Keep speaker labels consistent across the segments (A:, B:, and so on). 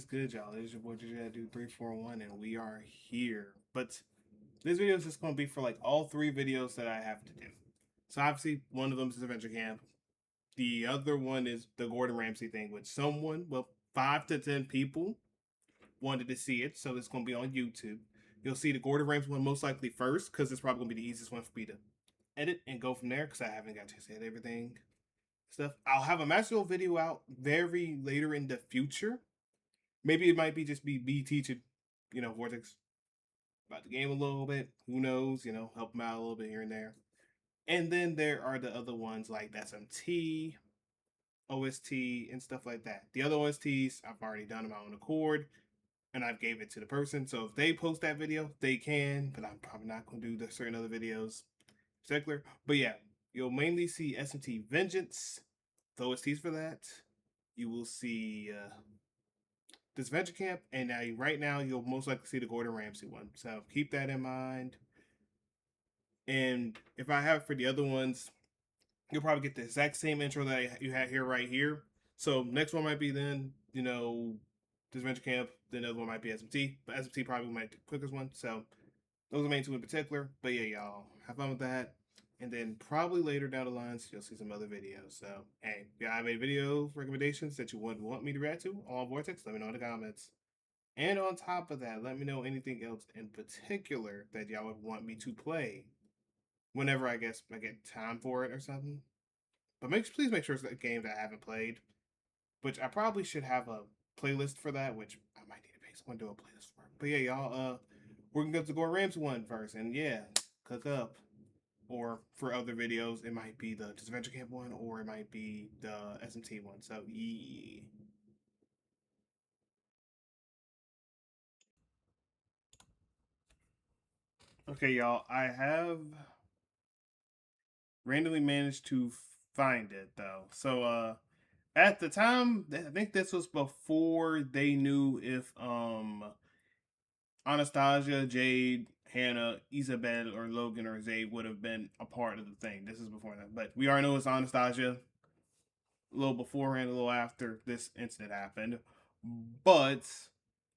A: good, y'all? It's your boy DJ 341, and we are here. But this video is just going to be for like all three videos that I have to do. So obviously, one of them is Disventure Camp. The other one is the Gordon Ramsay thing, which someone, well, 5 to 10 people wanted to see it, so it's going to be on YouTube. You'll see the Gordon Ramsay one most likely first, because it's probably going to be the easiest one for me to edit and go from there, because I haven't got to edit everything stuff. I'll have a Master video out very later in the future. Maybe it might be just be me teaching, Vortex about the game a little bit. Who knows? Help him out a little bit here and there. And then there are the other ones like SMT, OST, and stuff like that. The other OSTs, I've already done on my own accord, and I've gave it to the person. So if they post that video, they can, but I'm probably not going to do the certain other videos particular. But yeah, you'll mainly see SMT Vengeance, the OSTs for that. You will see Disventure Camp, and now right now you'll most likely see the Gordon Ramsay one. So keep that in mind. And if I have for the other ones, you'll probably get the exact same intro that you had here right here. So next one might be then, Disventure Camp. The other one might be SMT, but SMT probably might be the quickest one. So those are the main two in particular. But yeah, y'all have fun with that. And then probably later down the lines, you'll see some other videos. So, hey, if y'all have any video recommendations that you would want me to react to on Vortex, let me know in the comments. And on top of that, let me know anything else in particular that y'all would want me to play whenever I guess I get time for it or something. But please make sure it's a game that I haven't played, which I probably should have a playlist for that, which I might need to pay someone to do a playlist for. But yeah, y'all, we're gonna go to the Gordon Ramsay one first, and yeah, cook up. Or for other videos, it might be the Disventure Camp one, or it might be the SMT one. So yeah. Okay, y'all, I have randomly managed to find it though. So at the time, I think this was before they knew if Anastasia, Jade, Hannah, Isabel, or Logan or Zayd would have been a part of the thing. This is before that. But we already know it's Anastasia a little beforehand, a little after this incident happened. But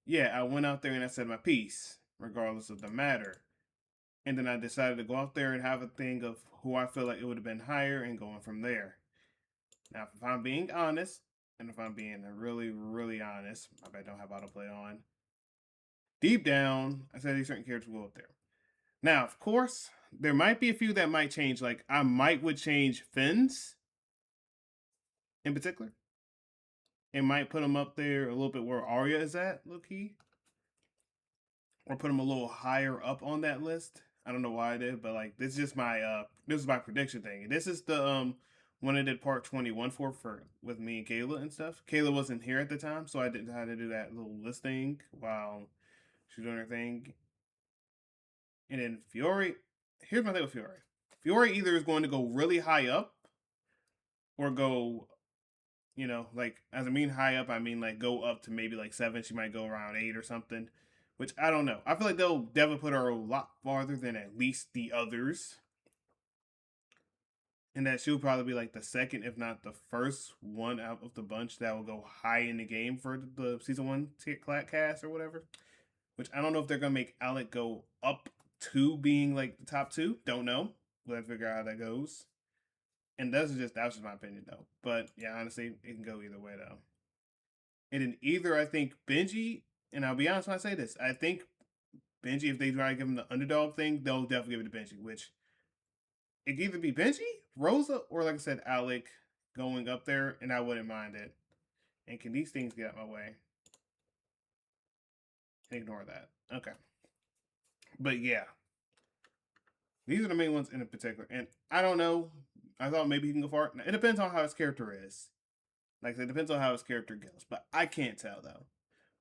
A: yeah, I went out there and I said my piece, regardless of the matter. And then I decided to go out there and have a thing of who I feel like it would have been higher and going from there. Now, if I'm being honest, and if I'm being really, really honest, I bet I don't have autoplay on. Deep down, I said these certain characters will go up there. Now, of course, there might be a few that might change. Like, I would change Finn's in particular. It might put him up there a little bit where Arya is at, low key. Or put him a little higher up on that list. I don't know why I did, but like this is just my this is my prediction thing. This is the when I did part 21 for with me and Kayla and stuff. Kayla wasn't here at the time, so I didn't have to do that little list thing while she was doing her thing. And then Fiore, here's my thing with Fiore. Fiore either is going to go really high up or go, like as I mean high up, I mean like go up to maybe like 7. She might go around 8 or something. Which I don't know. I feel like they'll definitely put her a lot farther than at least the others. And that she'll probably be like the second, if not the first one out of the bunch that will go high in the game for the season 1 cast or whatever. Which I don't know if they're going to make Alec go up to being like the top 2. Don't know. We'll have to figure out how that goes. And that's just my opinion though. But yeah, honestly, it can go either way though. And in either, I think Benji, and I'll be honest when I say this, I think Benji, if they try to give him the underdog thing, they'll definitely give it to Benji, which it could either be Benji, Rosa, or like I said, Alec going up there, and I wouldn't mind it. And can these things get out my way? Ignore that. Okay. But yeah. These are the main ones in particular. And I don't know. I thought maybe he can go far. Now, it depends on how his character is. Like I said, it depends on how his character goes. But I can't tell though.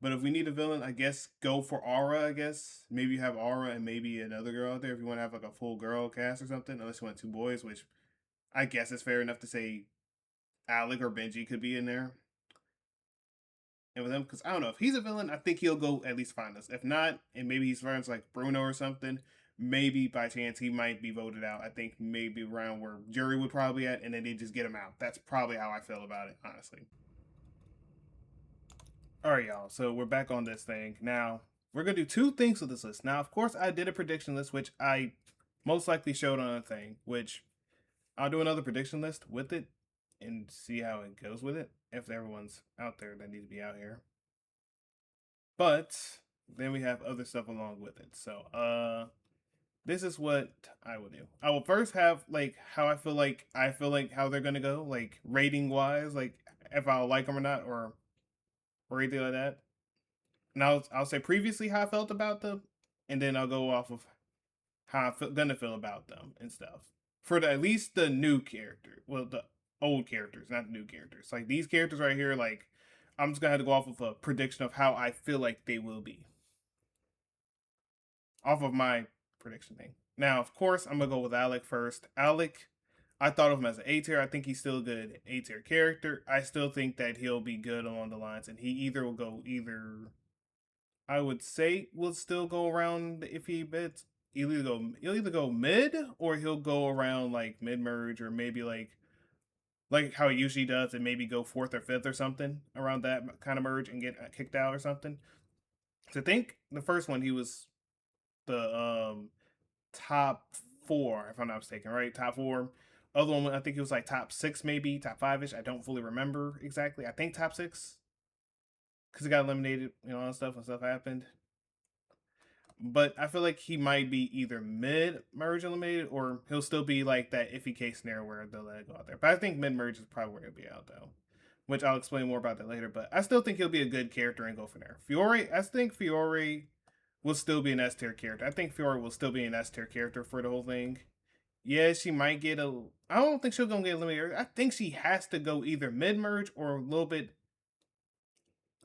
A: But if we need a villain, I guess go for Aura, I guess. Maybe you have Aura and maybe another girl out there if you want to have like a full girl cast or something. Unless you want 2 boys, which I guess is fair enough to say Alec or Benji could be in there. And with him, because I don't know, if he's a villain, I think he'll go at least find us. If not, and maybe he's friends like Bruno or something, maybe by chance he might be voted out. I think maybe around where Jury would probably at, and then they just get him out. That's probably how I feel about it, honestly. All right, y'all. So we're back on this thing now. We're gonna do two things with this list. Now, of course, I did a prediction list, which I most likely showed on a thing. Which I'll do another prediction list with it and see how it goes with it. If everyone's out there that needs to be out here, but then we have other stuff along with it. So, this is what I will do. I will first have like how I feel like how they're gonna go, like rating wise, like if I'll like them or not, or anything like that. And I'll say previously how I felt about them, and then I'll go off of how gonna feel about them and stuff for at least the new character. Well, the old characters, not the new characters. Like these characters right here, like I'm just gonna have to go off of a prediction of how I feel like they will be, off of my prediction thing. Now, of course, I'm gonna go with Alec first. Alec, I thought of him as an A tier. I think he's still a good A tier character. I still think that he'll be good along the lines, and he either will go either. I would say will still go around the iffy bits. He'll either go mid or he'll go around like mid merge or maybe like how he usually does and maybe go fourth or fifth or something around that kind of merge and get kicked out or something. So I think the first one he was the top four, if I'm not mistaken, right? Top four. Other one, I think it was like top six, maybe top five ish. I don't fully remember exactly. I think top six because he got eliminated, and stuff when stuff happened. But I feel like he might be either mid merge eliminated or he'll still be like that iffy case scenario where they'll let it go out there. But I think mid merge is probably where he'll be out though, which I'll explain more about that later. But I still think he'll be a good character and go from there. Fiore, I think Fiore will still be an S tier character. I think Fiore will still be an S tier character for the whole thing. Yeah, she might get a. I don't think she'll go get eliminated. I think she has to go either mid merge or a little bit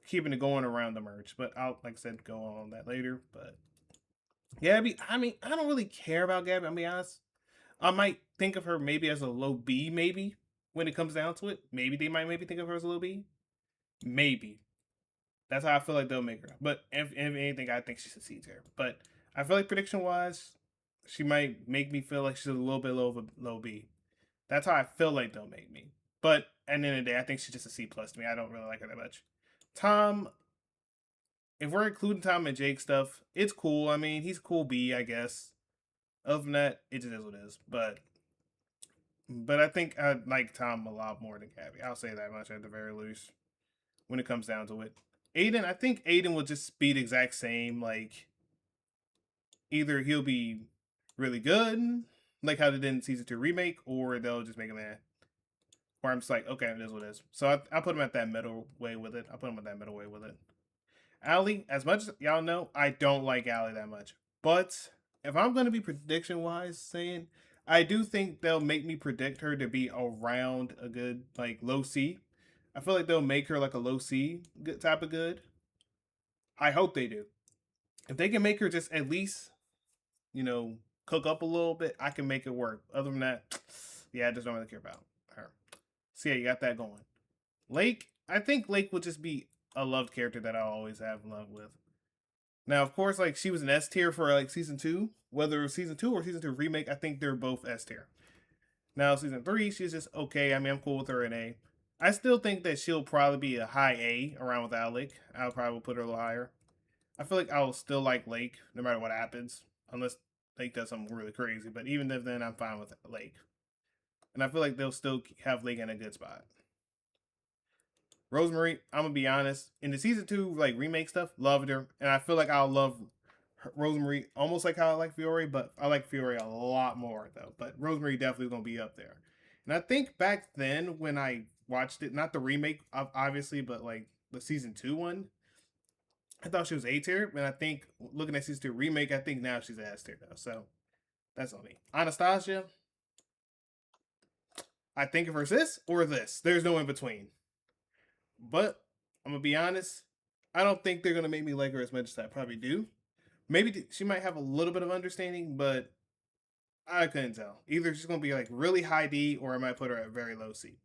A: keeping it going around the merge. But I'll, like I said, go on that later. But Gabby, I mean, I don't really care about Gabby. I'll be honest. I might think of her maybe as a low B, maybe when it comes down to it. Maybe they might maybe think of her as a low B. Maybe that's how I feel like they'll make her. But if anything, I think she succeeds here. But I feel like prediction wise, she might make me feel like she's a little bit low of a low B. That's how I feel like they'll make me. But at the end of the day, I think she's just a C plus to me. I don't really like her that much. Tom, if we're including Tom and Jake stuff, it's cool. I mean, he's a cool B, I guess. Other than that, it just is what it is. But I think I like Tom a lot more than Gabby. I'll say that much at the very least when it comes down to it. Aiden, I think Aiden will just be the exact same. Like either he'll be really good, like how they did in season two remake, or they'll just make him mad. Or I'm just like, okay, it is what it is. So I put him at that middle way with it. I put him at that middle way with it. Allie, as much as y'all know, I don't like Allie that much. But if I'm going to be prediction wise saying, I do think they'll make me predict her to be around a good, like, low C. I feel like they'll make her like a low C good type of good. I hope they do. If they can make her just at least, you know, cook up a little bit, I can make it work. Other than that, yeah, I just don't really care about her. So yeah, you got that going. Lake, I think Lake will just be a loved character that I'll always have love with. Now, of course, like she was an S tier for like season two, whether it was season two or season two remake, I think they're both S tier. Now, season three, she's just okay. I mean, I'm cool with her in A. I still think that she'll probably be a high A around with Alec. I'll probably put her a little higher. I feel like I'll still like Lake no matter what happens, unless Lake does something really crazy. But even if then, I'm fine with Lake. And I feel like they'll still have Lake in a good spot. Rosemary, I'm gonna be honest. In the season two like remake stuff, loved her, and I feel like I'll love Rosemary almost like how I like Fiore, but I like Fiore a lot more though. But Rosemary definitely gonna be up there. And I think back then when I watched it, not the remake obviously, but like the season two one, I thought she was A tier, and I think looking at season two remake, I think now she's S tier though. So that's on me. Anastasia, I think of her this or this. There's no in between. But I'm gonna be honest, I don't think they're gonna make me like her as much as I probably do. Maybe she might have a little bit of understanding, but I couldn't tell. Either she's gonna be like really high D, or I might put her at very low C.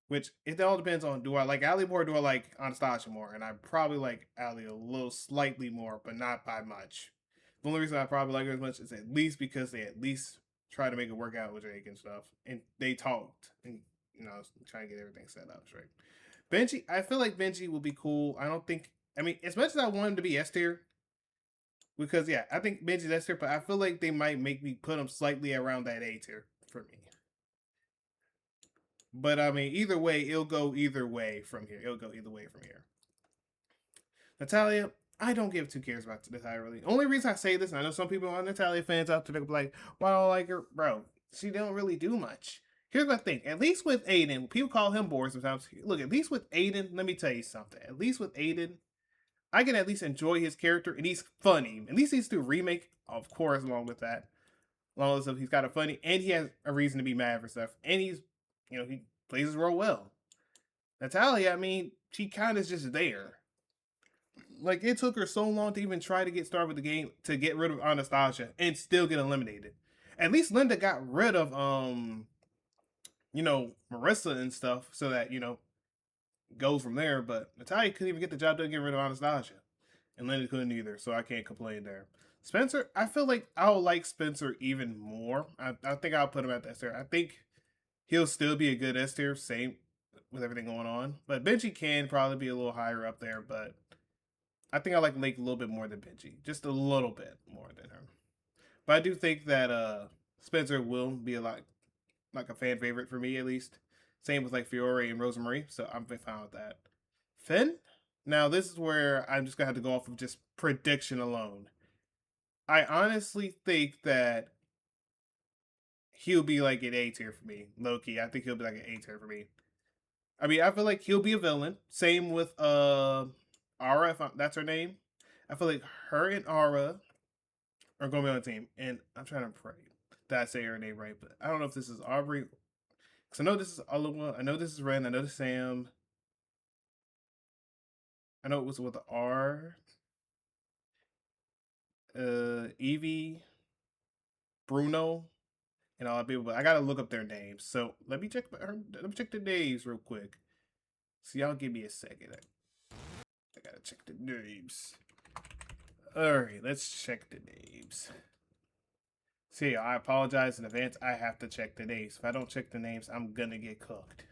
A: Which it all depends on: do I like Ali more, or do I like Anastasia more? And I probably like Ali a little slightly more, but not by much. The only reason I probably like her as much is at least because they at least try to make it work out with Jake and stuff, and they talked and trying to get everything set up straight. Benji, I feel like Benji will be cool. I don't think. I mean, as much as I want him to be S tier, because yeah, I think Benji's S tier, but I feel like they might make me put him slightly around that A tier for me. But I mean, either way, it'll go either way from here. It'll go either way from here. Natalia, I don't give two cares about Natalia really. Only reason I say this, and I know some people are Natalia fans out there, they're like, why don't I like her? Bro, she don't really do much. Here's my thing. At least with Aiden, people call him bored sometimes. Look, at least with Aiden, let me tell you something. At least with Aiden, I can at least enjoy his character, and he's funny. At least he's through remake, of course, along with that. Along with stuff, he's got a funny, and he has a reason to be mad for stuff. And he's, he plays his role well. Natalia, I mean, she kind of just there. Like, it took her so long to even try to get started with the game to get rid of Anastasia and still get eliminated. At least Linda got rid of Marissa and stuff so that, goes from there. But Natalia couldn't even get the job done getting rid of Anastasia. And Linda couldn't either, so I can't complain there. Spencer, I feel like I'll like Spencer even more. I think I'll put him at the S tier. I think he'll still be a good S tier, same with everything going on. But Benji can probably be a little higher up there, but I think I like Lake a little bit more than Benji. Just a little bit more than her. But I do think that Spencer will be a lot like a fan favorite for me at least. Same with like Fiore and Rosemarie, so I'm fine with that. Finn? Now this is where I'm just gonna have to go off of just prediction alone. I honestly think that he'll be like an A tier for me, low key. I think he'll be like an A tier for me. I mean, I feel like he'll be a villain. Same with Ara, if that's her name. I feel like her and Ara are going to be on the team. And I'm trying to pray that I say her name right, but I don't know if this is Aubrey. Because I know this is Oliver. I know this is Ren. I know this is Sam. I know it was with the R. Evie, Bruno, and all that people. But I gotta look up their names. So let me check the names real quick. So y'all give me a second. I gotta check the names. Alright, let's check the names. See, I apologize in advance. I have to check the names. If I don't check the names, I'm gonna get cooked.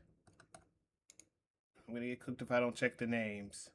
A: I'm gonna get cooked if I don't check the names.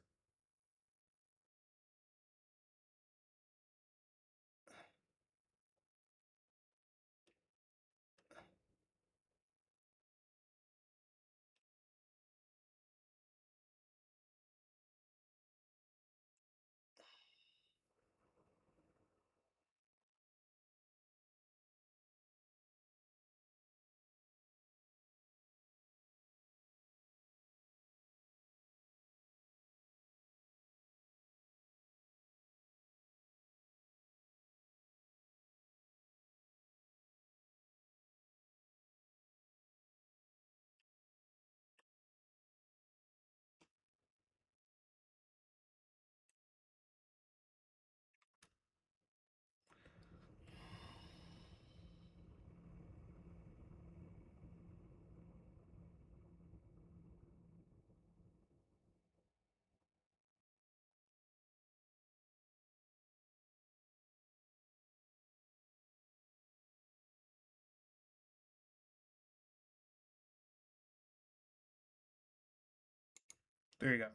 A: There you go.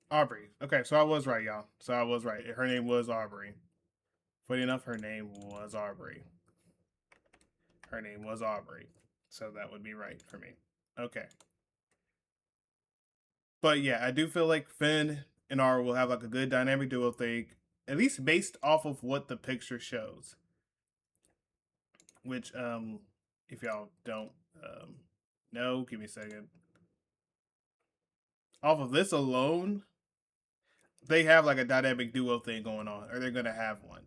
A: Aubrey. Okay, so I was right, y'all. So I was right. Her name was Aubrey. Funny enough, her name was Aubrey. Her name was Aubrey. So that would be right for me. Okay. But yeah, I do feel like Finn and R will have like a good dynamic duo thing, at least based off of what the picture shows. Which, if y'all don't know, give me a second. Off of this alone, they have like a dynamic duo thing going on, or they're gonna have one.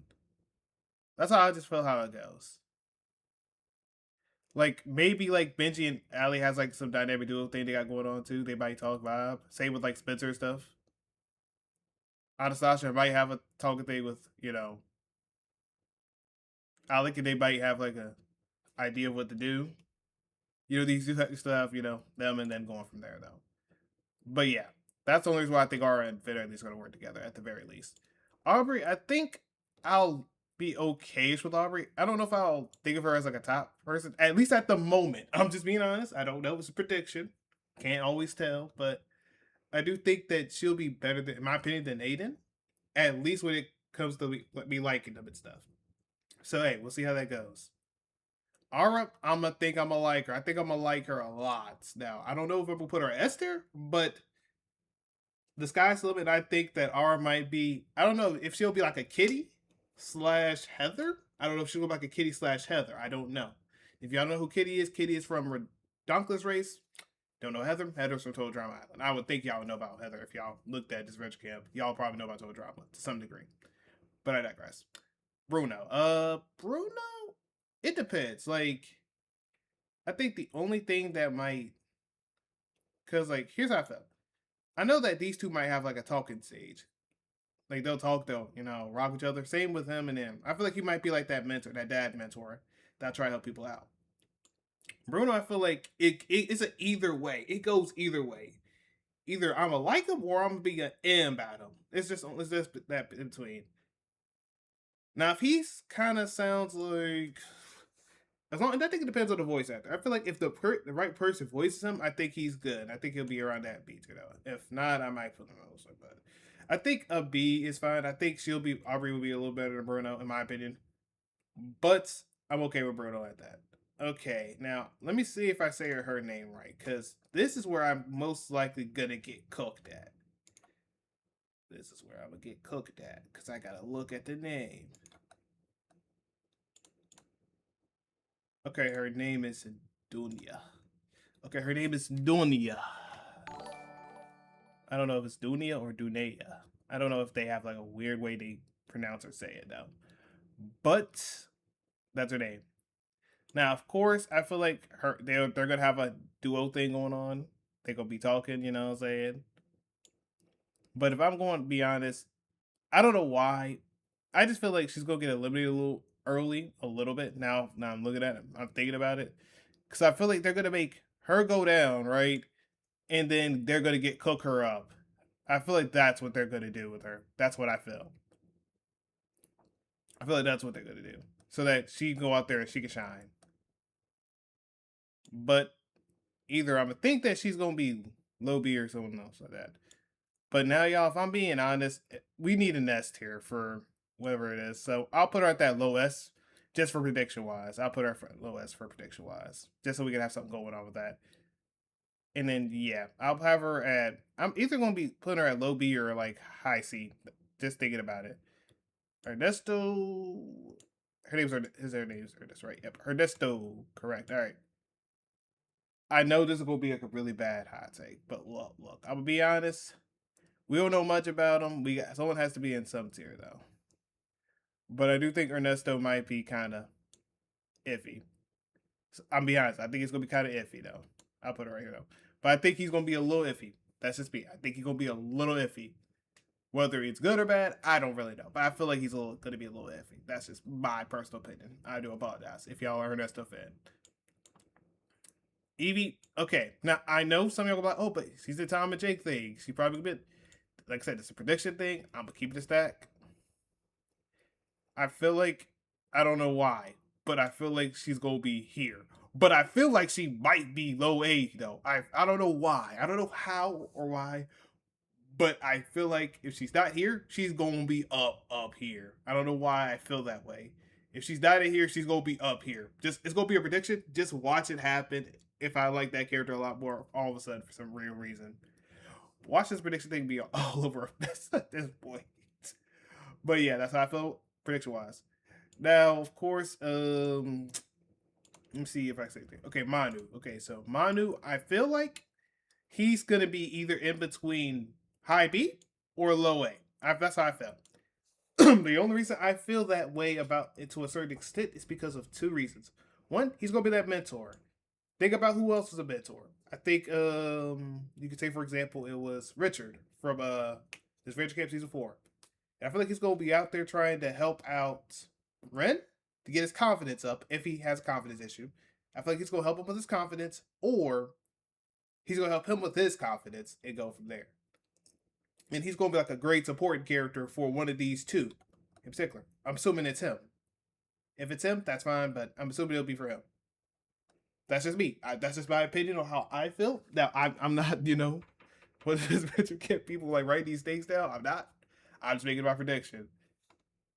A: That's how I just feel how it goes. Like maybe like Benji and Ali has like some dynamic duo thing they got going on too. They might talk vibe. Same with like Spencer and stuff. Anastasia might have a talking thing with Alec, and they might have like a idea of what to do. These still have them and then going from there though. But yeah, that's the only reason why I think Aura and Finn are at least going to work together at the very least. Aubrey, I think I'll be okay with Aubrey. I don't know if I'll think of her as like a top person, at least at the moment. I'm just being honest. I don't know. It's a prediction. Can't always tell, but I do think that she'll be better than, in my opinion, than Aiden. At least when it comes to me liking them and stuff. So hey, we'll see how that goes. Ara, I'ma think I'ma like her. I think I'ma like her a lot. Now, I don't know if I'm gonna put her S tier, but the sky's the limit. I think that Ara might be. I don't know if she'll be like a Kitty slash Heather. I don't know if she'll go like a Kitty slash Heather. I don't know. If y'all know who Kitty is from Redonkulous Race. Don't know Heather. Heather's from Total Drama Island. I would think y'all would know about Heather if y'all looked at Disventure Camp. Y'all probably know about Total Drama to some degree. But I digress. Bruno. Bruno. It depends. Like, I think the only thing that might, cause like, here's how I felt. I know that these two might have like a talking stage. Like they'll talk, they'll rock each other. Same with him and him. I feel like he might be like that mentor, that dad mentor that try to help people out. Bruno, I feel like it's an either way. It goes either way. Either I'm gonna like him or I'm gonna be an M about him. It's just that in between. Now, if he's kind of sounds like, as long, I think it depends on the voice actor. I feel like if the right person voices him, I think he's good. I think he'll be around that beat, If not, I might put him elsewhere. But I think a B is fine. I think Aubrey will be a little better than Bruno, in my opinion. But I'm okay with Bruno at that. Okay, now let me see if I say her name right, because this is where I'm most likely gonna get cooked at. This is where I'm gonna get cooked at, because I gotta look at the name. Okay, her name is Dunya. Okay, her name is Dunya. I don't know if it's Dunya or Dunya. I don't know if they have like a weird way they pronounce or say it though. But that's her name. Now, of course, I feel like they're gonna have a duo thing going on. They're gonna be talking, you know what I'm saying? But if I'm going to be honest, I don't know why. I just feel like she's gonna get eliminated a little early, a little bit. Now I'm looking at it, I'm thinking about it. Because I feel like they're gonna make her go down, right? And then they're gonna cook her up. I feel like that's what they're gonna do with her. That's what I feel. I feel like that's what they're gonna do. So that she can go out there and she can shine. But either I'm gonna think that she's gonna be low B or someone else like that. But now, y'all, if I'm being honest, we need a nest here for whatever it is. So I'll put her at that low S just for prediction wise. I'll put her at low S for prediction wise, just so we can have something going on with that. And then yeah, I'll have her at. I'm either gonna be putting her at low B or like high C. Just thinking about it. Ernesto. Her name's Ernesto, right? Yep, Ernesto. Correct. All right. I know this is gonna be like a really bad hot take, but look, I'm gonna be honest. We don't know much about him. Someone has to be in some tier though. But I do think Ernesto might be kind of iffy. So, I'm be honest. I think it's gonna be kind of iffy though. I'll put it right here though. But I think he's gonna be a little iffy. That's just me. I think he's gonna be a little iffy. Whether it's good or bad, I don't really know. But I feel like he's gonna be a little iffy. That's just my personal opinion. I do apologize if y'all are Ernesto fan. Evie, okay. Now I know some of y'all go like, oh, but she's the Tom and Jake thing. She probably a bit, like I said, it's a prediction thing. I'm gonna keep it a stack. I feel like, I don't know why, but I feel like she's gonna be here. But I feel like she might be low A though. I don't know why. I don't know how or why. But I feel like if she's not here, she's gonna be up here. I don't know why I feel that way. If she's not in here, she's gonna be up here. Just it's gonna be a prediction. Just watch it happen. If I like that character a lot more, all of a sudden for some real reason, watch this prediction thing be all over at this point. But yeah, that's how I feel prediction wise. Now, of course, let me see if I say anything. Okay, Manu. Okay, so Manu, I feel like he's gonna be either in between high B or low A. That's how I felt. The only reason I feel that way about it to a certain extent is because of two reasons. One, he's gonna be that mentor. Think about who else was a mentor. I think you could say for example it was Richard from Disventure Camp season 4. And I feel like he's gonna be out there trying to help out Ren to get his confidence up if he has a confidence issue. I feel like he's gonna help him with his confidence, or he's gonna help him with his confidence and go from there. And he's gonna be like a great supporting character for one of these two in particular. I'm assuming it's him. If it's him, that's fine, but I'm assuming it'll be for him. That's just me. That's just my opinion on how I feel. Now, I'm not, what is Disventure Camp people like write these things down? I'm not. I'm just making my prediction.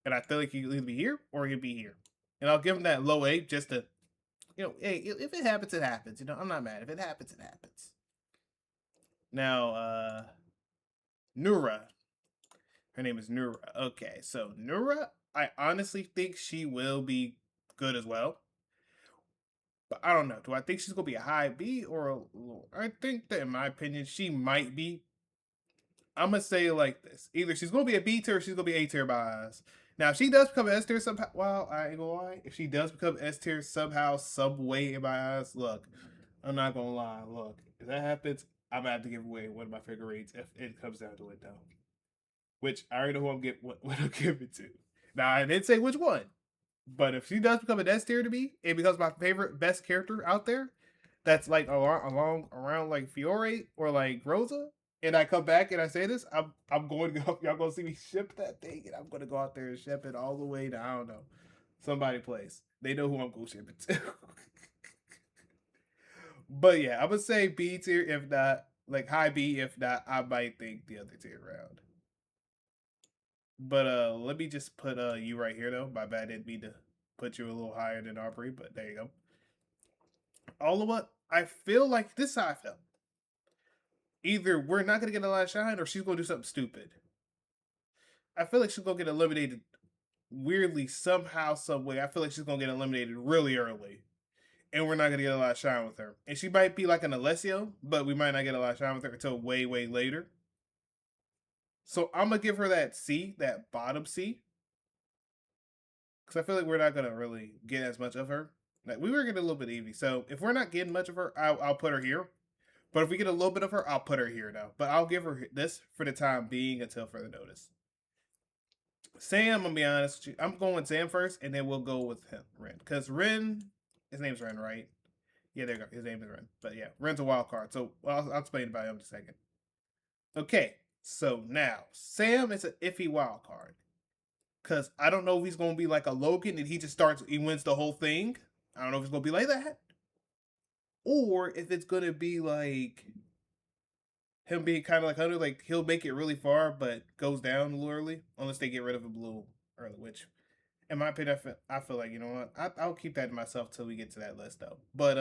A: And I feel like he could either be here or he could be here. And I'll give him that low A just to, hey, if it happens, it happens. I'm not mad. If it happens, it happens. Now, Nura. Her name is Nura. Okay, so Nura, I honestly think she will be good as well. But I don't know. Do I think she's gonna be a high B or a low? I think that, in my opinion, she might be. I'm gonna say it like this: either she's gonna be a B tier or she's gonna be A tier by us. Now, if she does become S tier somehow, well, I ain't gonna lie. If she does become S tier somehow, some way in my eyes, look, I'm not gonna lie. Look, if that happens, I'm gonna have to give away one of my figure rates if it comes down to it, though. Which I already know who what I'm giving to. Now, I didn't say which one. But if she does become an S tier to me, it becomes my favorite, best character out there. That's like around like Fiore or like Rosa, and I come back and I say this, I'm going to go. Y'all gonna see me ship that thing, and I'm gonna go out there and ship it all the way to, I don't know, somebody place. They know who I'm gonna ship it to. But yeah, I'm gonna say B tier if not, like high B if not. I might think the other tier round. But let me just put you right here though. My bad, didn't mean to put you a little higher than Aubrey, but there you go. All of what I feel like this is how I felt. Either we're not gonna get a lot of shine or she's gonna do something stupid. I feel like she's gonna get eliminated weirdly, somehow, some way. I feel like she's gonna get eliminated really early. And we're not gonna get a lot of shine with her. And she might be like an Alessio, but we might not get a lot of shine with her until way, way later. So I'm gonna give her that C, that bottom C. Because I feel like we're not gonna really get as much of her. Like, we were getting a little bit easy. So if we're not getting much of her, I'll put her here. But if we get a little bit of her, I'll put her here now. But I'll give her this for the time being until further notice. Sam, I'm gonna be honest with you. I'm going Sam first, and then we'll go with him, Ren. Because Ren, his name's Ren, right? Yeah, there you go. His name is Ren. But yeah, Ren's a wild card. So I'll explain about him in a second. Okay, so now Sam is an iffy wild card. Because I don't know if he's gonna be like a Logan and he wins the whole thing. I don't know if it's gonna be like that. Or if it's gonna be like him being kind of like Hunter, like he'll make it really far, but goes down a little early, unless they get rid of him a little early. Which, in my opinion, I feel like, you know what, I'll keep that to myself till we get to that list though. But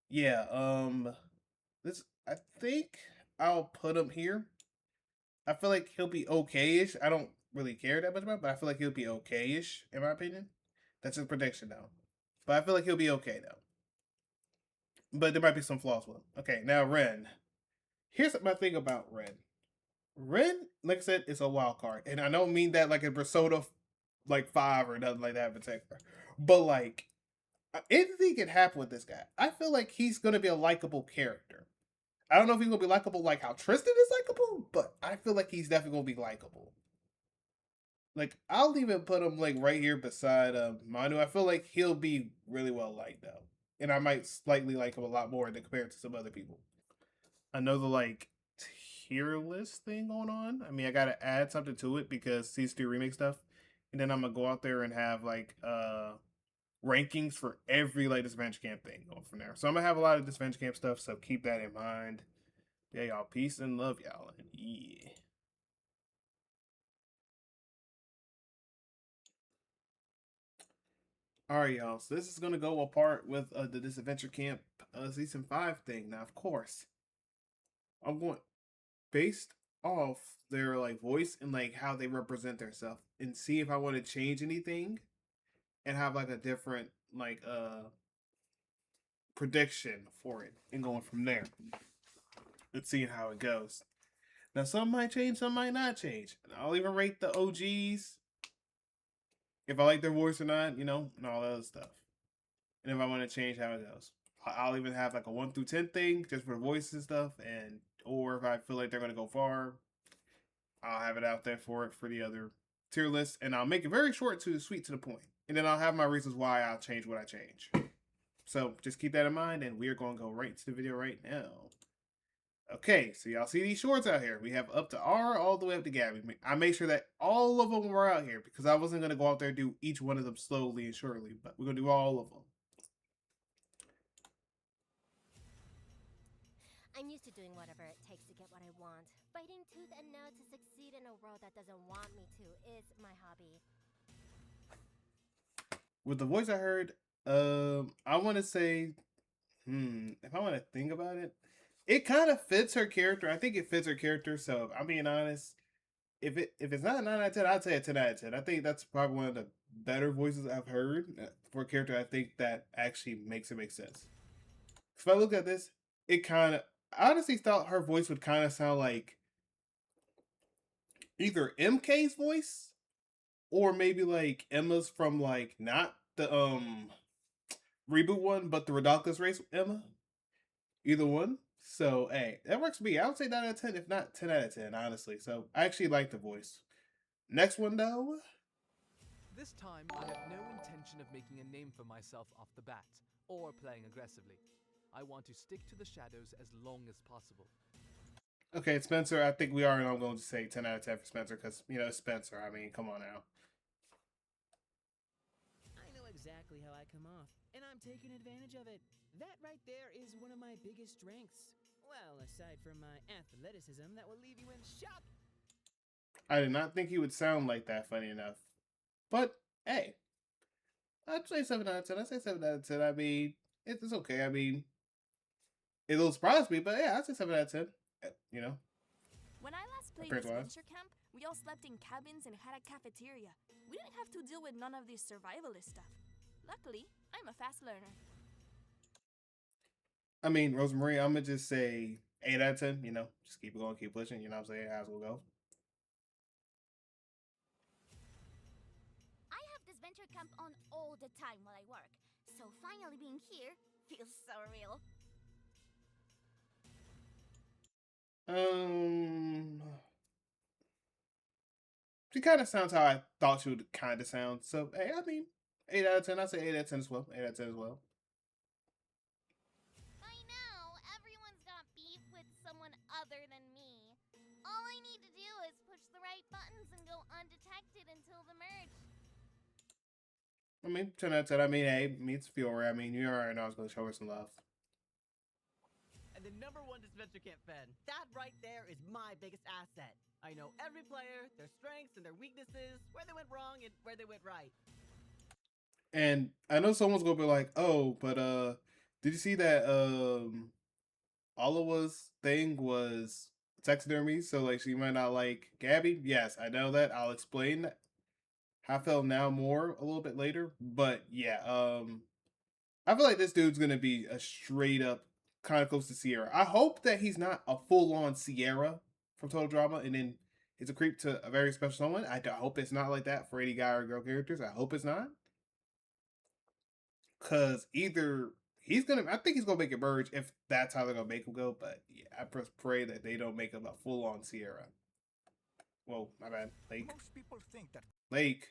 A: yeah, this I think I'll put him here. I feel like he'll be okay-ish. I don't really care that much about, but I feel like he'll be okay-ish in my opinion. That's his prediction though. But I feel like he'll be okay though. But there might be some flaws with him. Okay, now Ren. Here's my thing about Ren. Ren, like I said, is a wild card, and I don't mean that like a Persona like 5 or nothing like that in particular. But like anything can happen with this guy. I feel like he's gonna be a likable character. I don't know if he's gonna be likable like how Tristan is likable, but I feel like he's definitely gonna be likable. Like I'll even put him like right here beside Manu. I feel like he'll be really well liked though, and I might slightly like him a lot more than compared to some other people. Another like tier list thing going on. I mean, I gotta add something to it because season 2 remake stuff, and then I'm gonna go out there and have like rankings for every like Disventure Camp thing going from there. So I'm gonna have a lot of Disventure Camp stuff. So keep that in mind. Yeah, y'all. Peace and love, y'all. And yeah. All right, y'all. So this is gonna go apart with the Disventure Camp season 5 thing. Now, of course, I'm going based off their like voice and like how they represent themselves, and see if I want to change anything and have like a different like prediction for it and going from there and seeing how it goes. Now some might change, some might not change. And I'll even rate the OGs if I like their voice or not, and all that other stuff. And if I want to change how it goes. I'll even have like a 1 through 10 thing just for voice and stuff, and or if I feel like they're gonna go far, I'll have it out there for the other tier list, and I'll make it very short to sweet to the point. And then I'll have my reasons why I'll change what I change. So just keep that in mind, and we're going to go right to the video right now. Okay, so y'all see these shorts out here. We have up to R all the way up to Gabby. I made sure that all of them were out here because I wasn't going to go out there and do each one of them slowly and surely, but we're going to do all of them.
B: I'm used to doing whatever it takes to get what I want. Fighting tooth and nail to succeed in a world that doesn't want me to is my hobby.
A: With the voice I heard, I want to say, if I want to think about it, it kind of fits her character. I think it fits her character. So if I'm being honest, if it's not a 9 out of 10, I'd say a 10 out of 10. I think that's probably one of the better voices I've heard for a character. I think that actually makes it make sense. If I look at this, it kind of I honestly thought her voice would kind of sound like either MK's voice or maybe like Emma's from like not the reboot one, but the Redonkulous race Emma. Either one. So hey, that works for me. I would say 9 out of 10, if not 10 out of 10, honestly. So I actually like the voice. Next one though.
C: This time, I have no intention of making a name for myself off the bat, or playing aggressively. I want to stick to the shadows as long as possible.
A: Okay, Spencer. I think we are, and I'm going to say 10 out of 10 for Spencer because Spencer. I mean, come on now.
D: I know exactly how I come off, and I'm taking advantage of it. That right there is one of my biggest strengths. Well, aside from my athleticism that will leave you in shock.
A: I did not think he would sound like that. Funny enough, but hey, I'd say 7 out of 10. I'd say 7 out of 10. I mean, it's okay. I mean, it'll surprise me, but yeah, I'd say 7 out of 10. You know,
E: When I last played
A: appearance wise.
E: Disventure Camp, we all slept in cabins and had a cafeteria. We didn't have to deal with none of this survivalist stuff. Luckily, I'm a fast learner.
A: I mean, Rosemary, I'm gonna just say 8 out of 10. Just keep it going, keep pushing. You know what I'm saying? How's it go?
B: I have Disventure Camp on all the time while I work, so finally being here feels so real.
A: She kind of sounds how I thought she would kind of sound. So hey, I mean, 8 out of 10. I say 8 out of 10 as well. 8 out of 10 as well.
B: I know, everyone's got beef with someone other than me. All I need to do is push the right buttons and go undetected until the merge.
A: I mean, 10 out of 10. I mean, hey, me it's Fiore. I mean, you already know I was gonna show her some love.
F: And the #1 Disventure Camp fan. That right there is my biggest asset. I know every player, their strengths and their weaknesses, where they went wrong and where they went right.
A: And I know someone's gonna be like, "Oh, but did you see that Olawa's thing was taxidermy? So like, she might not like Gabby." Yes, I know that. I'll explain that. I felt now more a little bit later, but yeah, I feel like this dude's gonna be a straight up kind of close to Sierra. I hope that he's not a full on Sierra from Total Drama, and then he's a creep to a very special someone. I hope it's not like that for any guy or girl characters. I hope it's not, because either I think he's gonna make it merge if that's how they're gonna make him go. But yeah, I just pray that they don't make him a full on Sierra. Whoa, my bad, Lake.
G: Most people think that
A: Lake.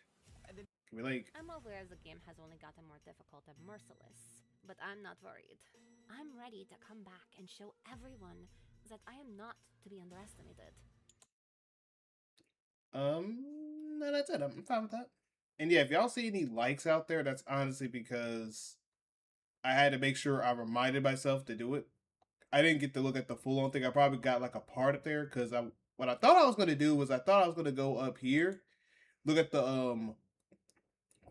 F: And then
A: Give me Lake.
B: I'm aware the game has only gotten more difficult and merciless, but I'm not worried. I'm ready to come back and show everyone that I am not to be underestimated.
A: No, that's it. I'm fine with that. And yeah, if y'all see any likes out there, that's honestly because I had to make sure I reminded myself to do it. I didn't get to look at the full on thing. I probably got like a part up there because what I thought I was gonna do was I thought I was gonna go up here, look at the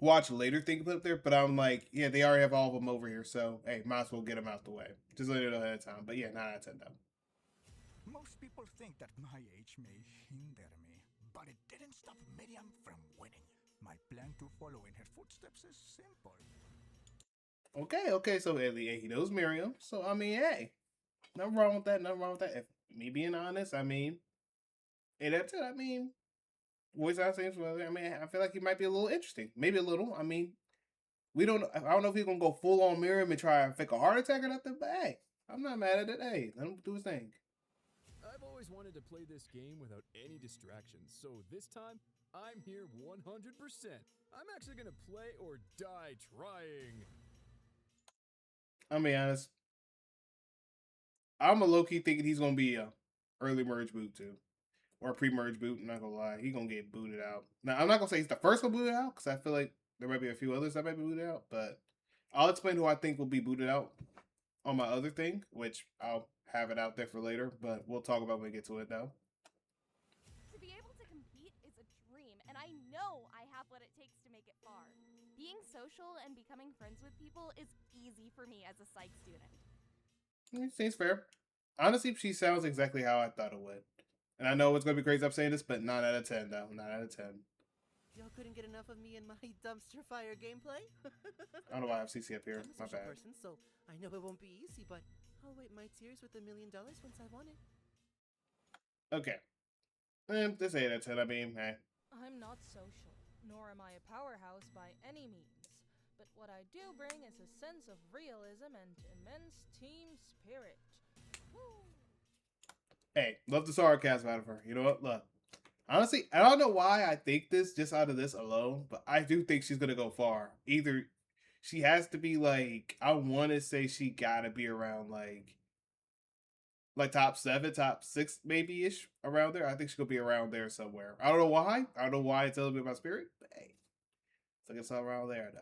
A: watch later thing put up there, but I'm like, yeah, they already have all of them over here, so hey, might as well get them out the way. Just let it know ahead of time. But yeah, 9 out of 10 though.
G: most people think that my age may hinder me, but it didn't stop Miriam from winning. My plan to follow in her footsteps is simple.
A: Okay, so he knows Miriam, so I mean, hey, nothing wrong with that. Nothing wrong with that. If me being honest, I mean, 8 out of 10. I mean, voice acting. I mean, I feel like he might be a little interesting. Maybe a little. I mean, we don't. I don't know if he's gonna go full on Miriam and try and fake a heart attack or nothing. But hey, I'm not mad at it. Hey, let him do his thing.
H: I've always wanted to play this game without any distractions, so this time, I'm here 100%. I'm actually gonna play or die trying.
A: I'll be honest. I'm a low key thinking he's gonna be a early merge boot too, or a pre merge boot. I'm not gonna lie, he's gonna get booted out. Now I'm not gonna say he's the first one booted out because I feel like there might be a few others that might be booted out. But I'll explain who I think will be booted out on my other thing, which I'll have it out there for later, but we'll talk about when we get to it though.
E: To be able to compete is a dream, and I know I have what it takes to make it far. Being social and becoming friends with people is easy for me as a psych student.
A: Seems fair. Honestly, she sounds exactly how I thought it would. And I know it's gonna be crazy I'm saying this, but 9 out of 10 though. 9 out of 10.
F: Y'all couldn't get enough of me and my dumpster fire gameplay?
A: I don't know why I have CC up here.
F: I'm a
A: My
F: social
A: bad.
F: person, so I know it won't be easy, but I'll wait my tears with $1 million once I want it.
A: Okay. This 8 out of 10. I mean, hey.
I: I'm not social, nor am I a powerhouse by any means. But what I do bring is a sense of realism and immense team spirit. Woo!
A: Hey, love the sarcasm out of her. You know what? Look. Honestly, I don't know why I think this just out of this alone, but I do think she's gonna go far. Either she has to be like, I want to say she gotta be around like top 7, top 6 maybe ish around there. I think she's gonna be around there somewhere. I don't know why. I don't know why it's telling me about spirit, but hey, it's like it's all around there though.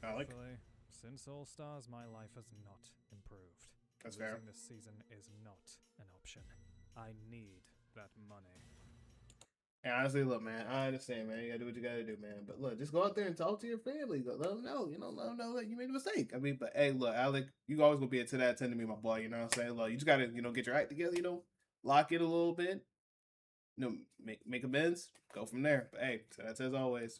A: Alec?
J: Truthfully, since All Stars, my life has not improved.
A: That's
J: Losing
A: fair.
J: this season is not an option. I need that money.
A: And honestly, look, man, I understand, man. You gotta do what you gotta do, man. But look, just go out there and talk to your family. Let them know, let them know that you made a mistake. I mean, but hey, look, Alec, you always gonna be a 10 out of 10 to me, my boy. You know what I'm saying? Look, you just gotta, get your act together. Lock it a little bit. Make amends. Go from there. But hey, 10 out of 10 as always.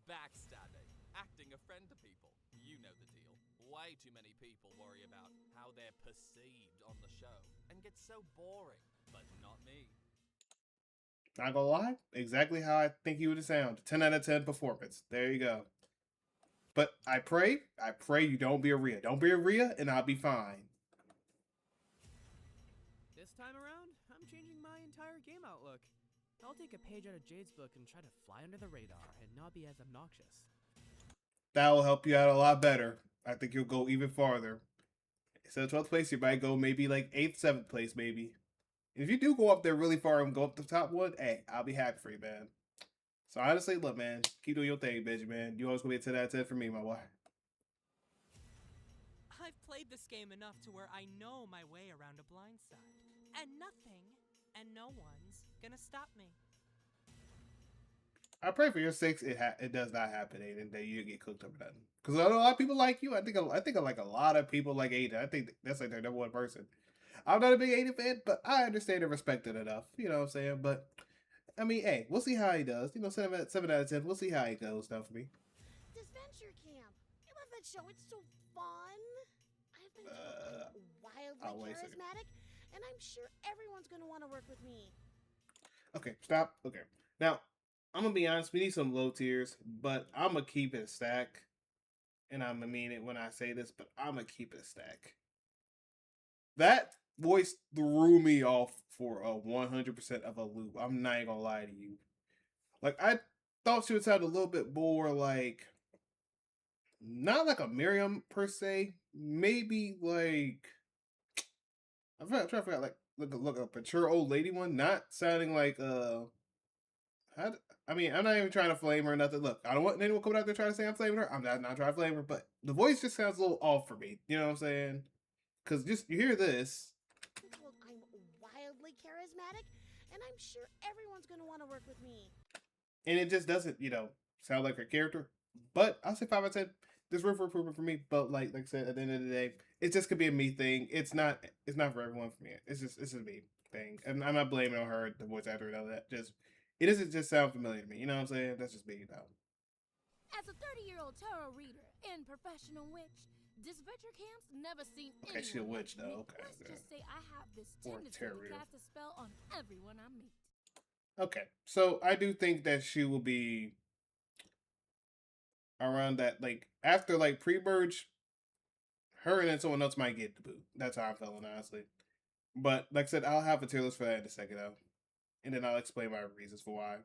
C: Backstabbing, acting a friend to people. You know the deal. Way too many people worry about how they're perceived on the show and get so boring, but not me.
A: Not gonna lie, exactly how I think you would sound. 10 out of 10 performance. There you go. But I pray you don't be a Rhea. Don't be a Rhea, and I'll be fine.
D: This time around, I'm changing my entire game outlook. I'll take a page out of Jade's book and try to fly under the radar and not be as obnoxious.
A: That will help you out a lot better. I think you'll go even farther. Instead of 12th place, you might go maybe like 8th, 7th place, maybe. If you do go up there really far and go up the top one, hey, I'll be happy for you, man. So honestly, look, man, keep doing your thing, Benjamin. You always gonna be a 10 out of 10 for me, my boy.
K: I've played this game enough to where I know my way around a blind side. And nothing and no one's gonna stop me.
A: I pray for your sakes it does not happen, Aiden, that you get cooked up or nothing. Because I know a lot of people like you. I think like a lot of people like Aiden. I think that's like their number one person. I'm not a big Aiden fan, but I understand and respect it enough. You know what I'm saying? But I mean, hey, we'll see how he does. 7 out of 10. We'll see how he goes now for me.
L: Disventure Camp. I love that show. It's so fun. I've been told I'm wildly charismatic, and I'm sure everyone's gonna want to work with me.
A: Okay, stop. Okay, now I'm gonna be honest. We need some low tiers, but I'm gonna keep it a stack, and I'm gonna mean it when I say this. But I'm gonna keep it a stack. That voice threw me off for a 100% of a loop. I'm not even gonna lie to you. Like, I thought she would sound a little bit more like, not like a Miriam per se. Maybe like, I'm trying to figure out, like, look a mature old lady one. Not sounding like, I mean, I'm not even trying to flame her or nothing. Look, I don't want anyone coming out there trying to say I'm flaming her. I'm not trying to flame her, but the voice just sounds a little off for me. You know what I'm saying? Because just, you hear this.
L: I'm told I'm wildly charismatic, and I'm sure everyone's gonna want to work with me.
A: And it just doesn't, sound like her character. But I'll say 5 out of 10. There's room for improvement for me. But like I said, at the end of the day, it just could be a me thing. It's not for everyone for me. It's just a me thing. And I'm not blaming on her, the voice actor and all that. It doesn't just sound familiar to me. You know what I'm saying? That's just me, though.
E: As a 30-year-old tarot reader and professional witch, Disventure Camp's never seen
A: Okay, she's a
E: anyone
A: witch,
E: like me.
A: though. Okay.
E: Let's just say I have this
A: Or
E: tendency
A: tarot
E: to
A: reader.
E: cast a spell on everyone I meet.
A: Okay. So I do think that she will be around that, like, after, like, pre-merge, her and then someone else might get the boot. That's how I'm feeling, honestly. But, like I said, I'll have a tier list for that in a second, though. And then I'll explain my reasons for why.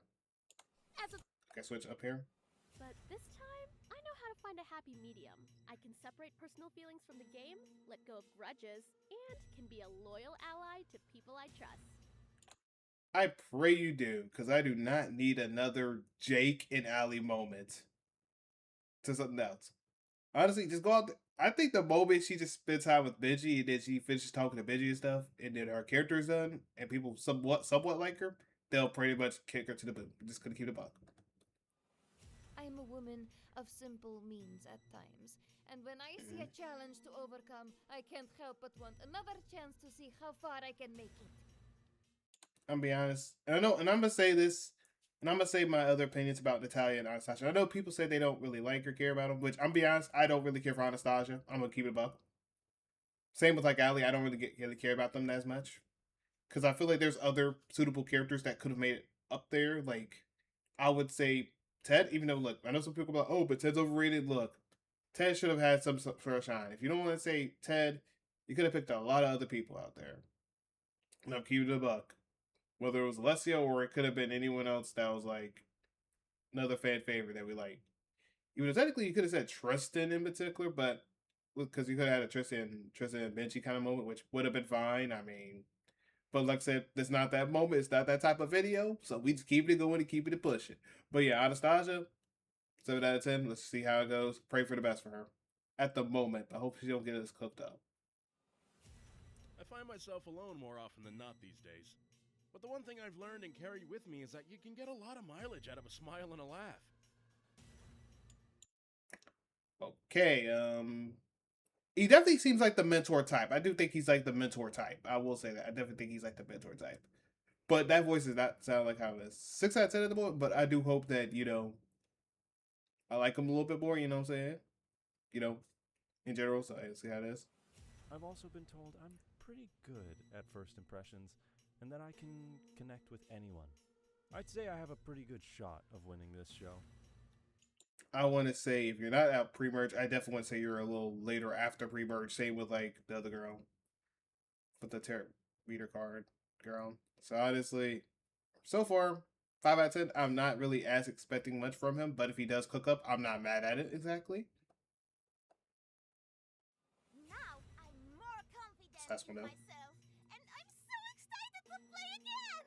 A: Okay, switch up here.
B: But this time, I know how to find a happy medium. I can separate personal feelings from the game, let go of grudges, and can be a loyal ally to people I trust.
A: I pray you do, because I do not need another Jake and Allie moment to something else. Honestly, just go out there. I think the moment she just spends time with Benji and then she finishes talking to Benji and stuff, and then her character is done, and people somewhat like her, they'll pretty much kick her to the boot. Just gonna keep the buck.
B: I am a woman of simple means at times, and when I see a challenge to overcome, I can't help but want another chance to see how far I can make it.
A: I'm gonna be honest, and I know, and I'm gonna say this, and I'm gonna say my other opinions about Natalia and Anastasia. I know people say they don't really like or care about them, which I'm gonna be honest, I don't really care for Anastasia. I'm gonna keep it a buck. Same with like Ali, I don't really care about them as much because I feel like there's other suitable characters that could have made it up there. Like I would say Ted, even though look, I know some people are like, oh, but Ted's overrated. Look, Ted should have had some sort of shine. If you don't want to say Ted, you could have picked a lot of other people out there. And I'm keeping it a buck. Whether it was Alessio or it could have been anyone else that was like another fan favorite that we like. Even though technically you could have said Tristan in particular, but because you could have had a Tristan and Benji kind of moment, which would have been fine. I mean, but like I said, it's not that moment. It's not that type of video. So we just keep it going and keep it pushing. But yeah, Anastasia, 7 out of 10. Let's see how it goes. Pray for the best for her at the moment. I hope she don't get us cooked up.
M: I find myself alone more often than not these days. But the one thing I've learned and carried with me is that you can get a lot of mileage out of a smile and a laugh.
A: Okay, he definitely seems like the mentor type. I do think he's like the mentor type. I will say that. I definitely think he's like the mentor type. But that voice does not sound like how it is. 6 out of 10 at the moment, but I do hope that, I like him a little bit more, you know what I'm saying? In general, so I see how it is.
N: I've also been told I'm pretty good at first impressions and that I can connect with anyone. I'd say I have a pretty good shot of winning this show.
A: I want to say if you're not out pre-merge, I definitely want to say you're a little later after pre-merge. Same with like the other girl with the tarot reader card girl. So honestly, so far 5 out of 10. I'm not really as expecting much from him, but if he does cook up, I'm not mad at it exactly.
L: Now I'm more confident
A: So that's
L: in
A: one
L: myself, and I'm so excited to play again.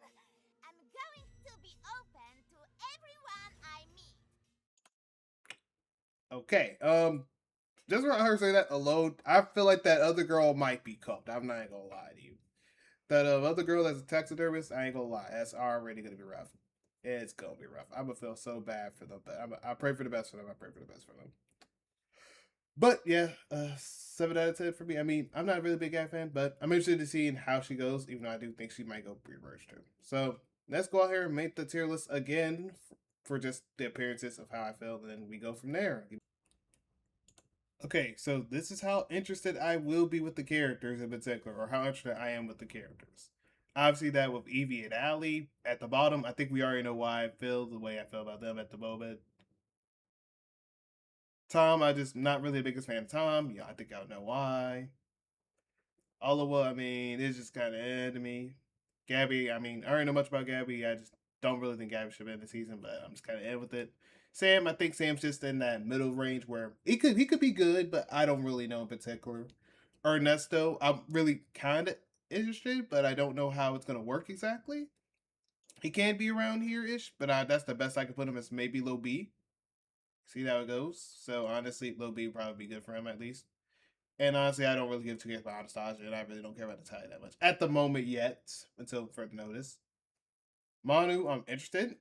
L: I'm going to be open to everyone I meet.
A: Okay. Just when I heard say that alone, I feel like that other girl might be cooked. I'm not gonna lie to you. That other girl that's a taxidermist, I ain't gonna lie, that's already gonna be rough. It's gonna be rough. I'm gonna feel so bad for them, but I pray for the best for them. I pray for the best for them. But yeah, 7 out of 10 for me. I mean, I'm not a really big guy fan, but I'm interested to see how she goes. Even though I do think she might go pre-merge too. So let's go out here and make the tier list again for just the appearances of how I feel, and then we go from there. Okay, so this is how interested I will be with the characters in particular, or how interested I am with the characters. Obviously, that with Evie and Allie at the bottom, I think we already know why I feel the way I feel about them at the moment. Tom, I just not really the biggest fan of Tom. Yeah, I think y'all know why. Oliver, I mean, it's just kind of to me. Gabby, I mean, I already know much about Gabby. I just don't really think Gabby should be in the season, but I'm just kind of with it. Sam, I think Sam's just in that middle range where he could be good, but I don't really know in particular. Ernesto, I'm really kind of interested, but I don't know how it's gonna work exactly. He can be around here ish, but that's the best I could put him as maybe low B. See how it goes. So honestly, low B would probably be good for him at least. And honestly, I don't really give two cares about Anastasia, and I really don't care about the tie that much at the moment yet, until further notice. Manu, I'm interested.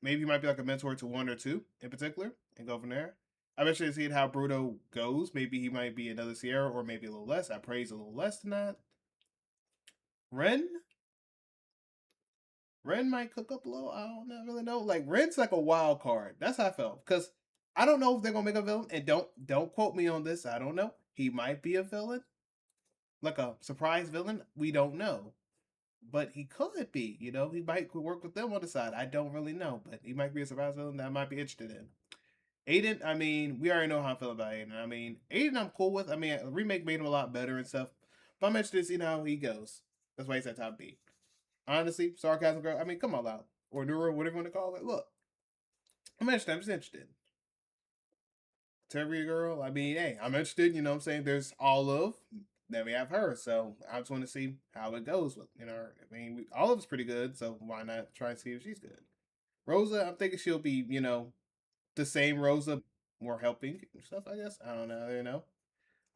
A: Maybe he might be like a mentor to one or two in particular, and go from there. I'm interested to see how Bruto goes. Maybe he might be another Sierra, or maybe a little less. I praise a little less than that. Ren might cook up a little. I don't really know. Like Ren's like a wild card. That's how I felt because I don't know if they're gonna make a villain. And don't quote me on this. I don't know. He might be a villain, like a surprise villain. We don't know, but he could be. He might work with them on the side. I don't really know, but he might be a surprise villain that I might be interested in. Aiden, I mean, we already know how I feel about Aiden. I mean, Aiden, I'm cool with. I mean, the remake made him a lot better and stuff. But I'm interested to see how he goes. That's why he's at top B. Honestly, sarcasm girl. I mean, come on out, or neuro, whatever you want to call it. Look, I'm interested. I'm just interested. Terry girl. I mean, hey, I'm interested. You know what I'm saying? There's Olive. Then we have her. So I just want to see how it goes with, I mean, Olive's pretty good. So why not try and see if she's good? Rosa, I'm thinking she'll be, the same Rosa, more helping stuff, I guess. I don't know.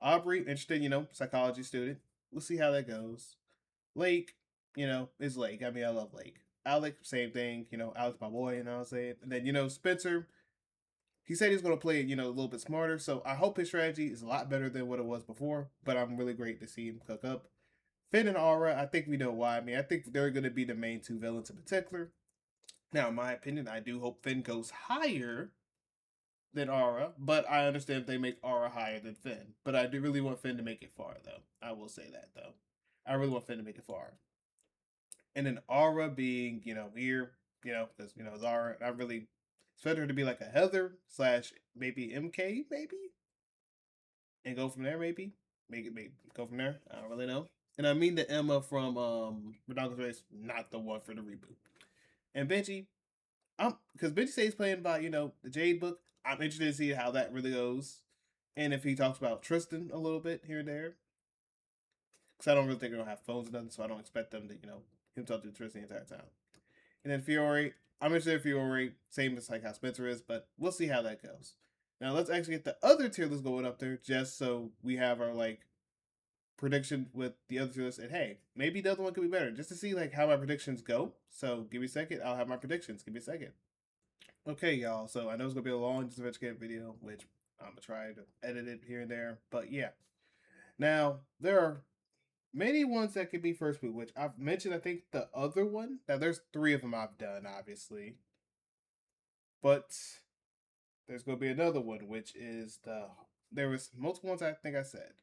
A: Aubrey, interested, psychology student. We'll see how that goes. Lake, is Lake. I mean, I love Lake. Alec, same thing. Alec's my boy, you know what I'm saying? And then, Spencer, he said he's going to play it, a little bit smarter. So I hope his strategy is a lot better than what it was before. But I'm really great to see him cook up. Finn and Aura, I think we know why. I mean, I think they're going to be the main two villains in particular. Now, in my opinion, I do hope Finn goes higher than Aura, but I understand if they make Aura higher than Finn. But I do really want Finn to make it far, though. I will say that, though. I really want Finn to make it far. And then Aura being, here, because, it's Aura. I really expect her to be like a Heather / maybe MK, maybe? And go from there, maybe? Make it, go from there. I don't really know. And I mean the Emma from Redonkul's Race, not the one for the reboot. And Benji, because Benji says he's playing by, the Jade book. I'm interested to see how that really goes. And if he talks about Tristan a little bit here and there. Because I don't really think they're going to have phones or nothing, so I don't expect them to, him talk to Tristan the entire time. And then Fiore, I'm interested in Fiore, same as like how Spencer is, but we'll see how that goes. Now let's actually get the other tier list going up there, just so we have our like prediction with the other tier list. And hey, maybe the other one could be better, just to see like how my predictions go. So give me a second, I'll have my predictions. Give me a second. Okay, y'all. So I know it's gonna be a long Disventure Camp video, which I'm gonna try to edit it here and there. But yeah, now there are many ones that could be first boot, which I've mentioned. I think the other one. Now there's 3 of them I've done, obviously, but there's gonna be another one, which is there was multiple ones I think I said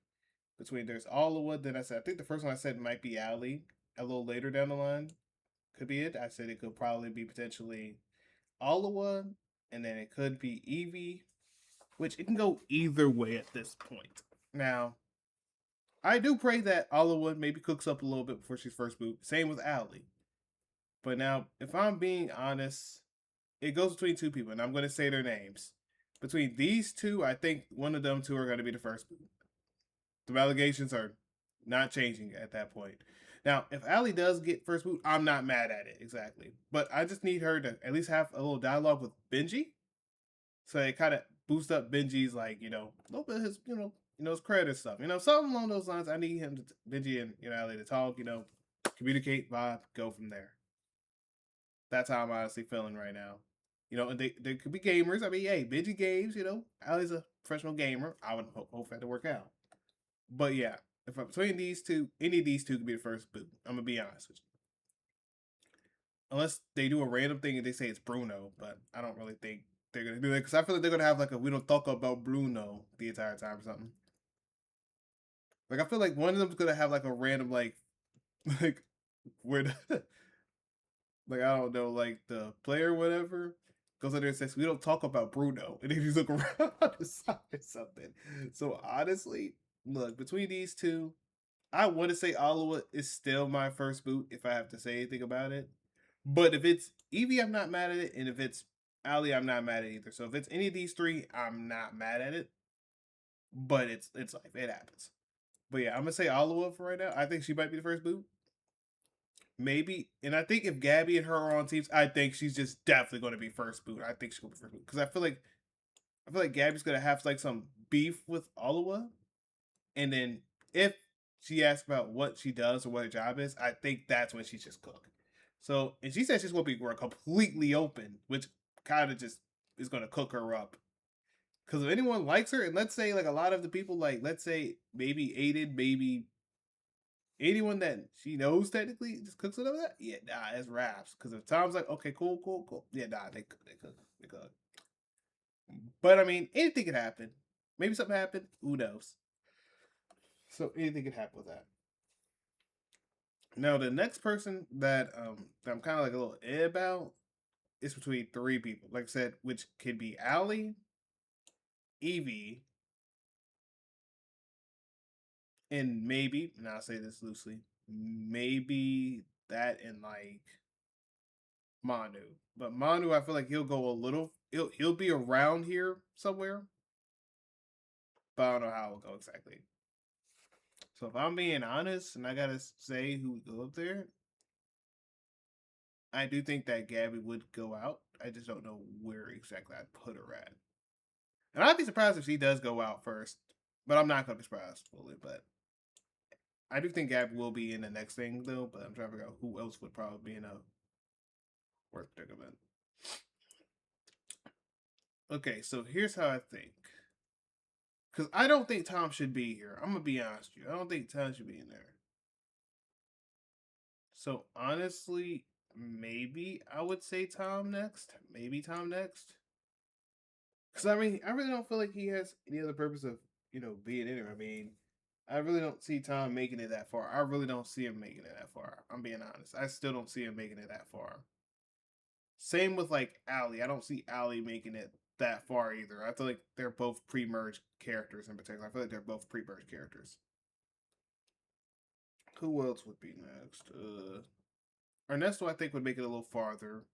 A: between there's Oliwood. Then I said I think the first one I said might be Allie. A little later down the line, could be it. I said it could probably be potentially Oliwa, and then it could be Evie, which it can go either way at this point. Now, I do pray that Oliwa maybe cooks up a little bit before she's first boot. Same with Allie. But now, if I'm being honest, it goes between 2 people, and I'm going to say their names. Between these 2, I think one of them 2 are going to be the first boot. The allegations are not changing at that point. Now, if Allie does get first boot, I'm not mad at it, exactly. But I just need her to at least have a little dialogue with Benji. So it kind of boosts up Benji's, like, a little bit of his, his credit stuff. Something along those lines. I need him, Benji and, Allie to talk, communicate, vibe, go from there. That's how I'm honestly feeling right now. And they could be gamers. I mean, hey, Benji games, Allie's a professional gamer. I would hope that to work out. But yeah, if I'm between these 2, any of these 2 could be the first boot. I'm gonna be honest with you. Unless they do a random thing and they say it's Bruno, but I don't really think they're gonna do it because I feel like they're gonna have like a we don't talk about Bruno the entire time or something. Like I feel like one of them's gonna have like a random like where the, like I don't know, like the player or whatever goes in there and says we don't talk about Bruno, and then you look around to sign something. So honestly, look, between these 2, I want to say Oliwa is still my first boot if I have to say anything about it. But if it's Evie, I'm not mad at it. And if it's Allie, I'm not mad at it either. So if it's any of these 3, I'm not mad at it. But it's life. It happens. But yeah, I'm going to say Oliwa for right now. I think she might be the first boot. Maybe. And I think if Gabby and her are on teams, I think she's just definitely going to be first boot. I think she's going to be first boot. Because I feel like Gabby's going to have like some beef with Oliwa. And then if she asks about what she does or what her job is, I think that's when she's just cooked. So, and she said she's going to be completely open, which kind of just is going to cook her up. Because if anyone likes her, and let's say like a lot of the people, like let's say maybe Aiden, maybe anyone that she knows technically just cooks it up that, yeah, nah, it's raps. Because if Tom's like, okay, cool, yeah, nah, they cook. But I mean, anything could happen. Maybe something happened. Who knows? So anything could happen with that. Now the next person that I'm kind of like a little about is between 3 people. Like I said, which could be Allie, Evie, and maybe, and I'll say this loosely, maybe that and like Manu. But Manu, I feel like he'll go a little. He'll be around here somewhere, but I don't know how it'll go exactly. So if I'm being honest, and I gotta say who would go up there, I do think that Gabby would go out. I just don't know where exactly I'd put her at. And I'd be surprised if she does go out first. But I'm not gonna be surprised fully. But I do think Gabby will be in the next thing though. But I'm trying to figure out who else would probably be in a worth predicament. Okay, so here's how I think. Because I don't think Tom should be here. I'm gonna be honest with you. I don't think Tom should be in there. So honestly, maybe I would say Tom next. Maybe Tom next. Because I mean, I really don't feel like he has any other purpose of being in here. I mean, I really don't see Tom making it that far. I really don't see him making it that far. I'm being honest. I still don't see him making it that far. Same with like Allie. I don't see Allie making it that far either. I feel like they're both pre-merged characters in particular. I feel like they're both pre-merged characters. Who else would be next? Ernesto, I think, would make it a little farther.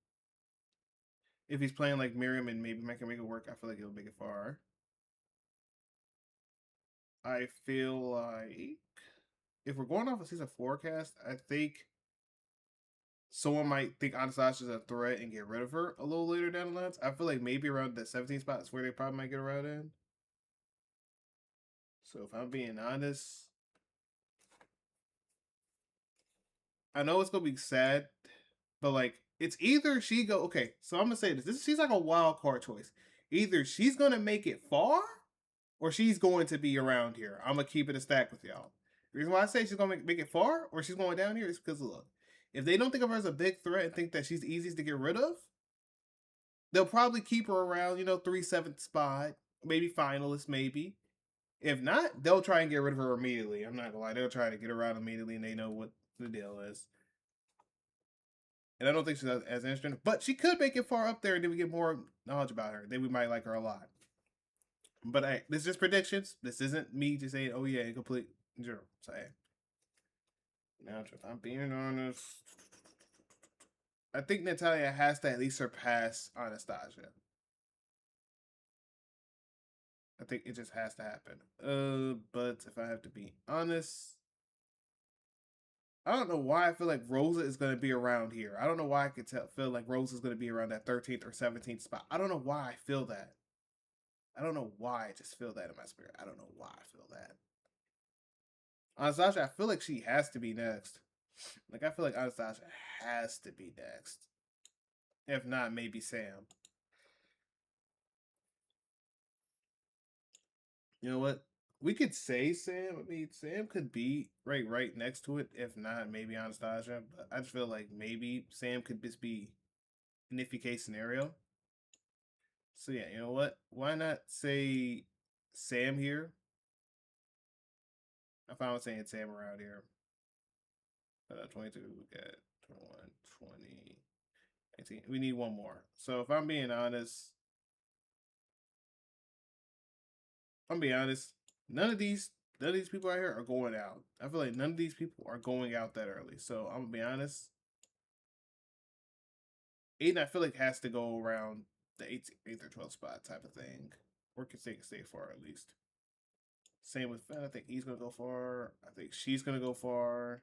A: If he's playing like Miriam and maybe I can make it work, I feel like he'll make it far. I feel like if we're going off a season forecast, I think someone might think Anastasia's a threat and get rid of her a little later down the line. I feel like maybe around the 17th spot is where they probably might get her out in. So if I'm being honest, I know it's gonna be sad, but like it's either she go okay. So I'm gonna say this. She's like a wild card choice. Either she's gonna make it far, or she's going to be around here. I'm gonna keep it a stack with y'all. The reason why I say she's gonna make it far or she's going down here is because look, if they don't think of her as a big threat and think that she's easiest to get rid of, they'll probably keep her around, 3-7th spot, maybe finalist, maybe. If not, they'll try and get rid of her immediately. I'm not gonna lie, they'll try to get her out immediately, and they know what the deal is. And I don't think she's as interesting, but she could make it far up there, and then we get more knowledge about her. Then we might like her a lot. But hey, this is just predictions. This isn't me just saying, "Oh yeah, complete zero." So hey, now if I'm being honest, I think Natalia has to at least surpass Anastasia. I think it just has to happen. But if I have to be honest, I don't know why I feel like Rosa is going to be around here. I don't know why I could feel like Rosa is going to be around that 13th or 17th spot. I don't know why I feel that. I don't know why I just feel that in my spirit. I don't know why I feel that. Anastasia, I feel like she has to be next. Like, I feel like Anastasia has to be next. If not, maybe Sam. You know what? We could say Sam. I mean, Sam could be right next to it. If not, maybe Anastasia. But I just feel like maybe Sam could just be an iffy case scenario. So yeah, you know what? Why not say Sam here? I'm fine with saying Sam around here. 22, we got 21, 20, 18. We need one more. So if I'm being honest, none of these people out here are going out. I feel like none of these people are going out that early. So I'm gonna be honest. Aiden, I feel like has to go around the 8th or 12th spot type of thing. Or can stay far at least. Same with Finn. I think he's gonna go far. I think she's gonna go far.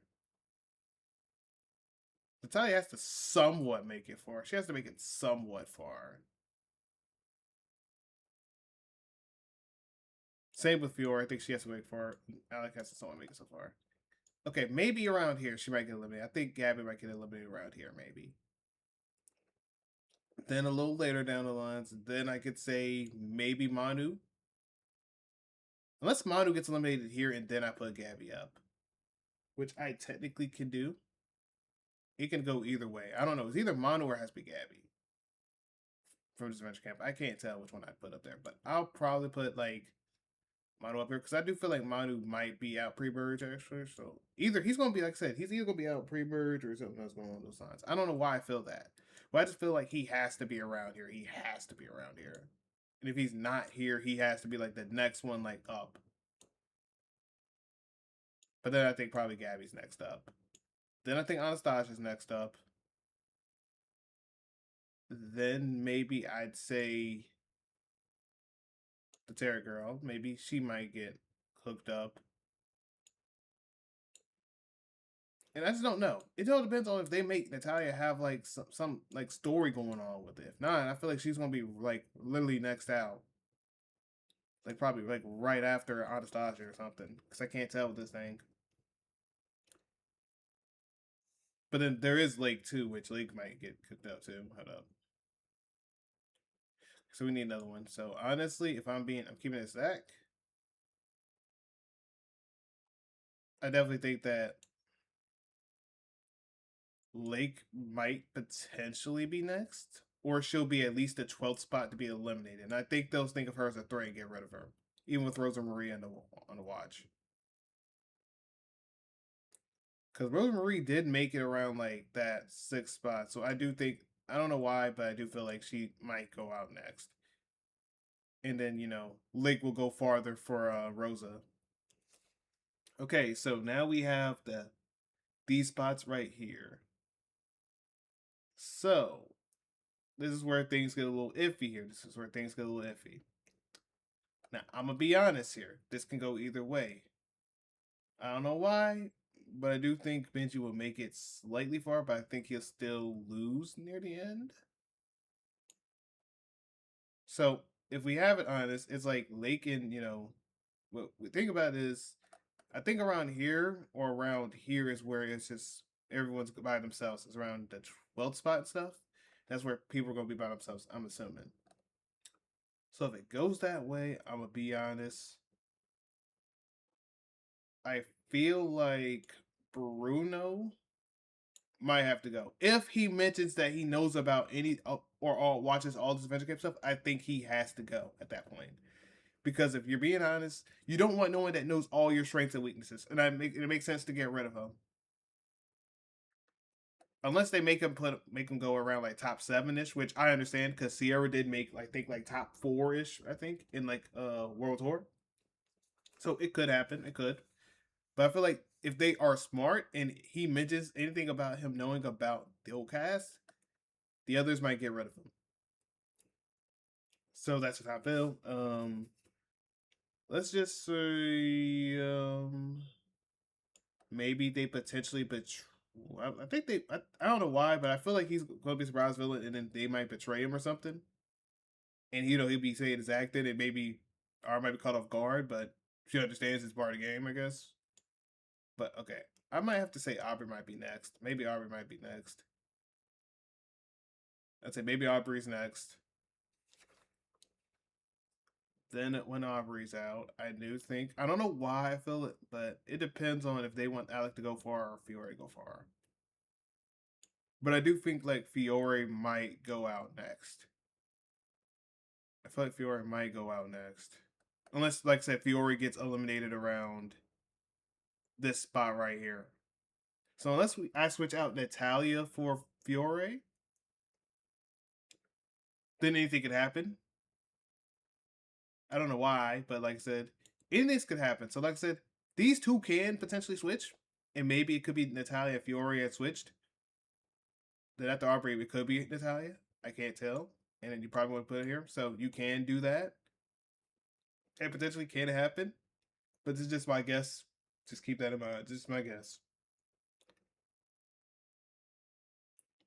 A: Natalia has to somewhat make it far. She has to make it somewhat far. Same with Fiora. I think she has to make it far. Alec has to somewhat make it so far. Okay, maybe around here she might get eliminated. I think Gabby might get eliminated around here, maybe. Then a little later down the lines, then I could say maybe Manu. Unless Manu gets eliminated here and then I put Gabby up. Which I technically can do. It can go either way. I don't know. It's either Manu or it has to be Gabby. From Disventure Camp. I can't tell which one I'd put up there. But I'll probably put like Manu up here. Because I do feel like Manu might be out pre-merge actually. So either he's going to be, like I said, he's either going to be out pre-merge or something else going on those lines. I don't know why I feel that. But I just feel like he has to be around here. He has to be around here. And if he's not here, he has to be like the next one like up. But then I think probably Gabby's next up. Then I think Anastasia's next up. Then maybe I'd say the Terra girl. Maybe she might get hooked up. And I just don't know. It all depends on if they make Natalia have like some like story going on with it. If not, I feel like she's gonna be like literally next out. Like probably like right after Anastasia or something, because I can't tell with this thing. But then there is Lake too, which Lake might get cooked up too. Hold up. So we need another one. So honestly, if I'm keeping it Zach. I definitely think that Lake might potentially be next, or she'll be at least the 12th spot to be eliminated. And I think they'll think of her as a threat and get rid of her, even with Rosa Marie on the watch. Because Rosa Marie did make it around like that 6th spot, so I do think, I don't know why, but I do feel like she might go out next. And then, Lake will go farther for Rosa. Okay, so now we have these spots right here. So this is where things get a little iffy here. This is where things get a little iffy. Now, I'm going to be honest here. This can go either way. I don't know why, but I do think Benji will make it slightly far, but I think he'll still lose near the end. So, if we have it honest, it's like Lake and, what we think about is, I think around here or around here is where it's just everyone's by themselves. It's around the 12th spot and stuff. That's where people are going to be by themselves, I'm assuming. So if it goes that way, I'm going to be honest. I feel like Bruno might have to go. If he mentions that he knows about any or all watches all this Disventure Camp stuff, I think he has to go at that point. Because if you're being honest, you don't want no one that knows all your strengths and weaknesses. And it makes sense to get rid of him. Unless they make him go around like top 7-ish, which I understand because Sierra did make like top 4-ish, I think, in like World Tour. So it could happen. It could. But I feel like if they are smart and he mentions anything about him knowing about the old cast, the others might get rid of him. So that's how I feel. Let's just say maybe they potentially betray. I think I don't know why, but I feel like he's going to be surprise villain, and then they might betray him or something. And he'll be saying his acting, and maybe R might be caught off guard, but she understands it's part of the game, I guess. But okay, I might have to say Aubrey might be next. Maybe Aubrey might be next. I'd say maybe Aubrey's next. Then when Aubrey's out, I do think, I don't know why I feel it, but it depends on if they want Alec to go far or Fiore to go far. But I do think like Fiore might go out next. I feel like Fiore might go out next. Unless, like I said, Fiore gets eliminated around this spot right here. So unless I switch out Natalia for Fiore, then anything could happen. I don't know why, but like I said, anything could happen. So like I said, these two can potentially switch, and maybe it could be Natalia if Fiore had switched. Then after Aubrey, it could be Natalia. I can't tell. And then you probably want to put it here. So you can do that. It potentially can happen. But this is just my guess. Just keep that in mind. Just my guess.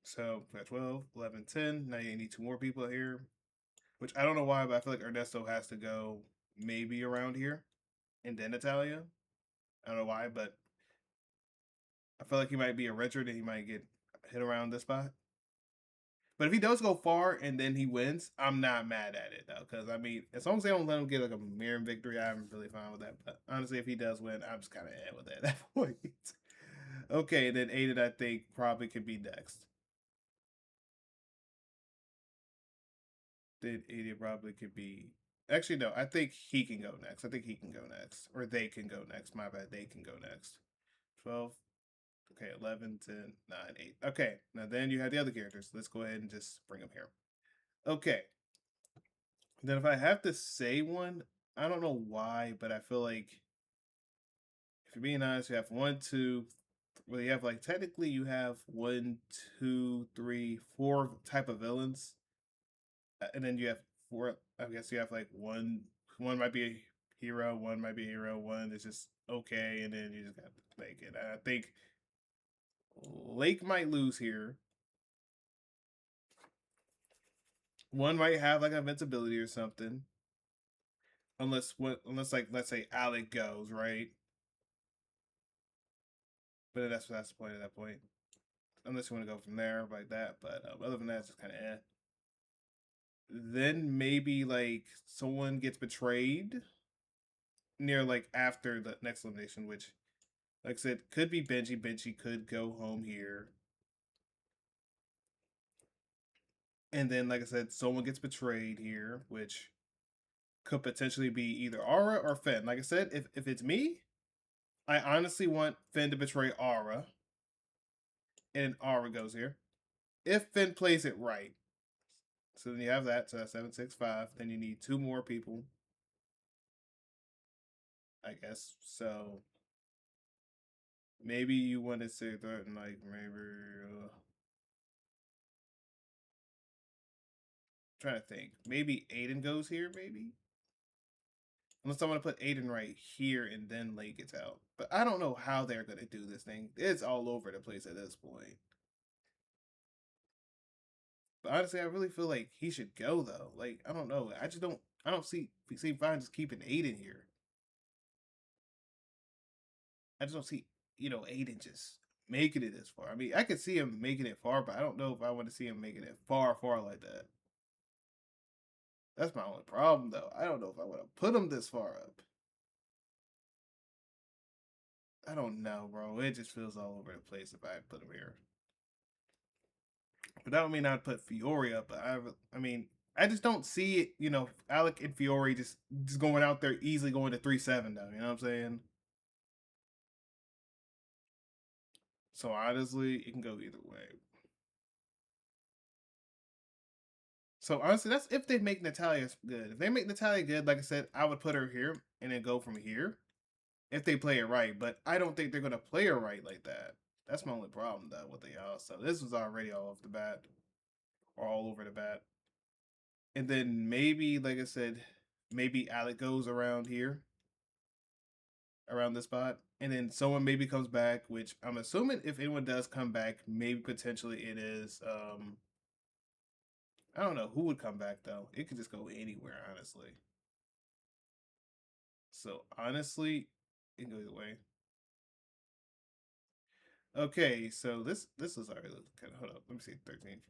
A: So we got 12, 11, 10. Now you need 2 more people here. Which I don't know why, but I feel like Ernesto has to go maybe around here. And then Natalia. I don't know why, but I feel like he might be a redshirt and he might get hit around this spot. But if he does go far and then he wins, I'm not mad at it though. Because I mean, as long as they don't let him get like a mere victory, I'm really fine with that. But honestly, if he does win, I'm just kind of with it at that point. Okay, then Aiden, I think, probably could be next. Then Aiden probably could be. Actually, no, I think he can go next. I think he can go next. Or they can go next. My bad. They can go next. 12. Okay, 11, 10, 9, 8. Okay, now then you have the other characters. Let's go ahead and just bring them here. Okay. Then if I have to say one, I don't know why, but I feel like, if you're being honest, you have 1, 2, well, you have like, technically you have 1, 2, 3, 4 type of villains. And then you have 4, I guess you have like one might be a hero, one might be a hero, one is just okay, and then you just got to make it. I think Lake might lose here. One might have like invincibility or something. unless like let's say Alec goes, right? But that's the point at that point. Unless you want to go from there like that, but other than that, it's just kind of eh. Then maybe like someone gets betrayed near like after the next elimination, which, like I said, could be Benji. Benji could go home here, and then like I said, someone gets betrayed here, which could potentially be either Aura or Finn. Like I said, if it's me, I honestly want Finn to betray Aura, and Aura goes here. If Finn plays it right, so then you have that. So that's 765. Then you need 2 more people, I guess. So maybe you want to say that, like maybe. Trying to think. Maybe Aiden goes here. Maybe. Unless I want to put Aiden right here and then Lake gets out. But I don't know how they're going to do this thing. It's all over the place at this point. But honestly, I really feel like he should go though. Like, I don't know. I don't see fine just keeping Aiden here. I just don't see, Aiden just making it this far. I mean, I could see him making it far, but I don't know if I want to see him making it far, far like that. That's my only problem though. I don't know if I want to put him this far up. I don't know, bro. It just feels all over the place if I put him here. But that don't mean I'd put Fiore up. But I mean, I just don't see it. Alec and Fiore just going out there easily going to 3-7 though. You know what I'm saying? So honestly, it can go either way. So honestly, that's if they make Natalia good. If they make Natalia good, like I said, I would put her here and then go from here. If they play it right, but I don't think they're gonna play her right like that. That's my only problem though with the So this was already all off the bat, or all over the bat. And then maybe, like I said, maybe Alec goes around here, around this spot, and then someone maybe comes back. Which I'm assuming if anyone does come back, maybe potentially it is. I don't know who would come back though. It could just go anywhere, honestly. So honestly, it can go either way. Okay, so this is already kind of hold up. Let me see 13.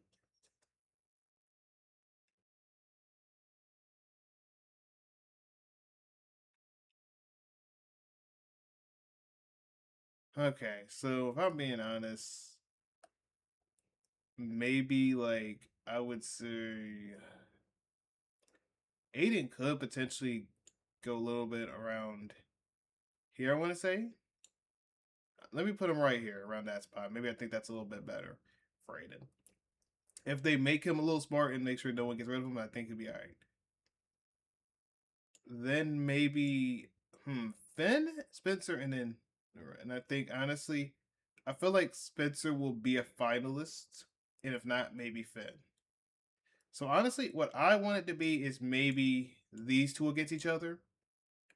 A: Okay, so if I'm being honest, maybe like I would say Aiden could potentially go a little bit around here, I want to say. Let me put him right here around that spot. Maybe I think that's a little bit better for Aiden. If they make him a little smart and make sure no one gets rid of him, I think he'll be alright. Then maybe Finn, Spencer, and I think honestly, I feel like Spencer will be a finalist, and if not, maybe Finn. So honestly, what I want it to be is maybe these two against each other.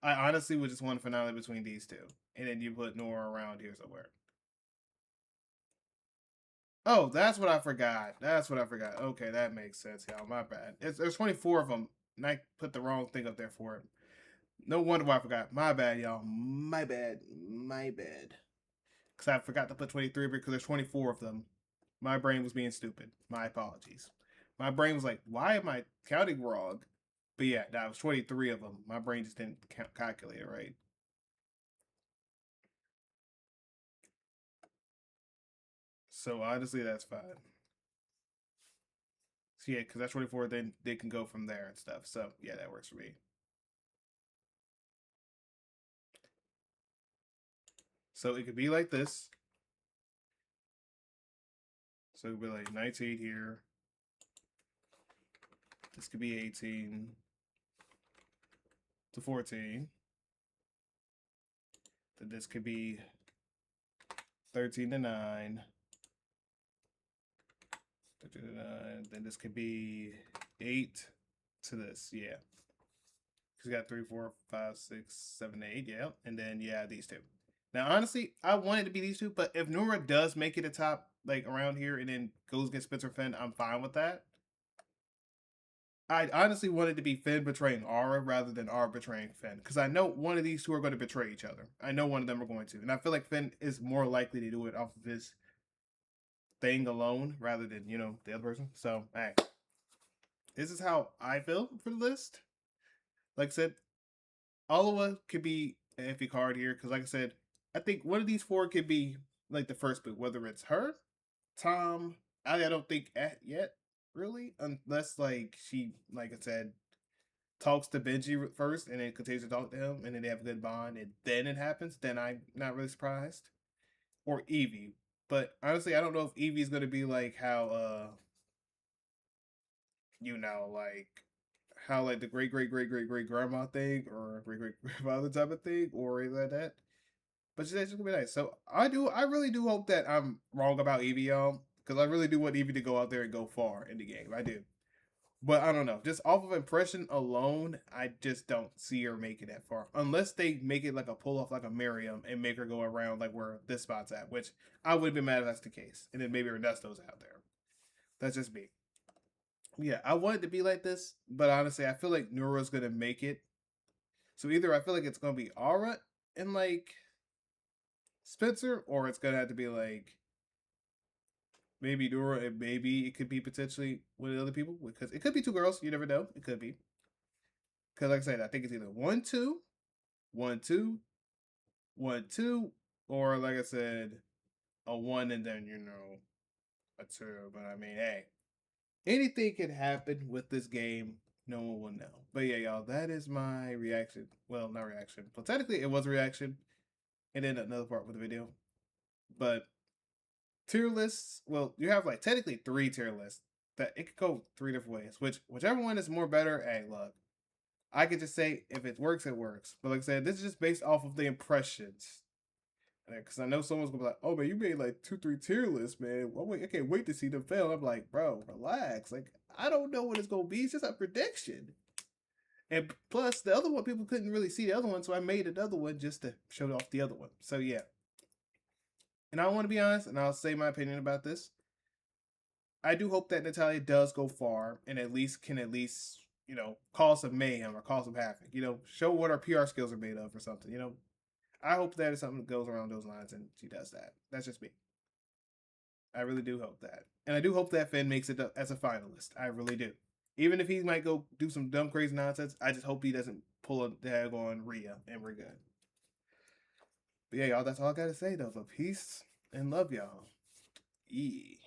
A: I honestly would just want a finale between these two, and then you put Nora around here somewhere. Oh, that's what I forgot. That's what I forgot. Okay, that makes sense, y'all. My bad. There's 24 of them, and I put the wrong thing up there for it. No wonder why I forgot. My bad, y'all. My bad. My bad. Because I forgot to put 23 because there's 24 of them. My brain was being stupid. My apologies. My brain was like, why am I counting wrong? But yeah, that was 23 of them. My brain just didn't calculate it right. So honestly, that's fine. So yeah, because that's 24, then they can go from there and stuff. So yeah, that works for me. So it could be like this. So it could be like 19 here. This could be 18 to 14. Then this could be 13 to 9. 13 to 9. Then this could be 8 to this. Yeah. Because you got 3, 4, 5, 6, 7, 8. Yeah. And then, yeah, these two. Now, honestly, I wanted to be these two, but if Nora does make it a top, like around here, and then goes against Spencer Finn, I'm fine with that. I honestly wanted to be Finn betraying Aura rather than Aura betraying Finn, because I know one of these two are going to betray each other. I know one of them are going to, and I feel like Finn is more likely to do it off of his thing alone rather than the other person. So, hey, this is how I feel for the list. Like I said, Alola could be an iffy card here because, like I said, I think one of these four could be like the first boot, whether it's her, Tom. I don't think yet, really, unless like she, like I said, talks to Benji first and then continues to talk to him, and then they have a good bond, and then it happens. Then I'm not really surprised. Or Eevee, but honestly, I don't know if Eevee's gonna be like how like how like the great grandma thing or great grandfather type of thing or anything like that. But she's actually gonna be nice. So I really do hope that I'm wrong about Eevee, y'all, because I really do want Eevee to go out there and go far in the game. I do. But I don't know. Just off of impression alone, I just don't see her making that far. Unless they make it like a pull off like a Miriam and make her go around like where this spot's at, which I would be mad if that's the case. And then maybe Ernesto's out there. That's just me. Yeah, I want it to be like this, but honestly, I feel like Neura's gonna make it. So either I feel like it's gonna be Aura and like Spencer, or it's gonna have to be like maybe Neura and maybe it could be potentially one of the other people because it could be two girls. You never know. It could be. Because like I said, I think it's either 1-2, 1-2, 1-2, or like I said, a 1 and then a 2. But I mean, hey, anything can happen with this game. No one will know. But yeah, y'all, that is my reaction. Well, not reaction, but technically it was a reaction, and then another part with the video. But tier lists, well, you have like technically 3 tier lists that it could go 3 different ways. Whichever one is more better, hey, look, I could just say if it works, it works. But like I said, this is just based off of the impressions. Because I know someone's gonna be like, "Oh man, you made like 2-3 tier lists, man. Well, wait, I can't wait to see them fail." I'm like, "Bro, relax. Like, I don't know what it's gonna be. It's just a prediction." And plus, the other one people couldn't really see the other one, so I made another one just to show off the other one. So yeah. And I want to be honest, and I'll say my opinion about this. I do hope that Natalia does go far and can at least cause some mayhem or cause some havoc. Show what our PR skills are made of or something. I hope that is something that goes around those lines and she does that. That's just me. I really do hope that. And I do hope that Finn makes it as a finalist. I really do. Even if he might go do some dumb, crazy nonsense, I just hope he doesn't pull a tag on Rhea and we're good. But yeah, y'all, that's all I got to say, though. For peace and love, y'all. Yeah.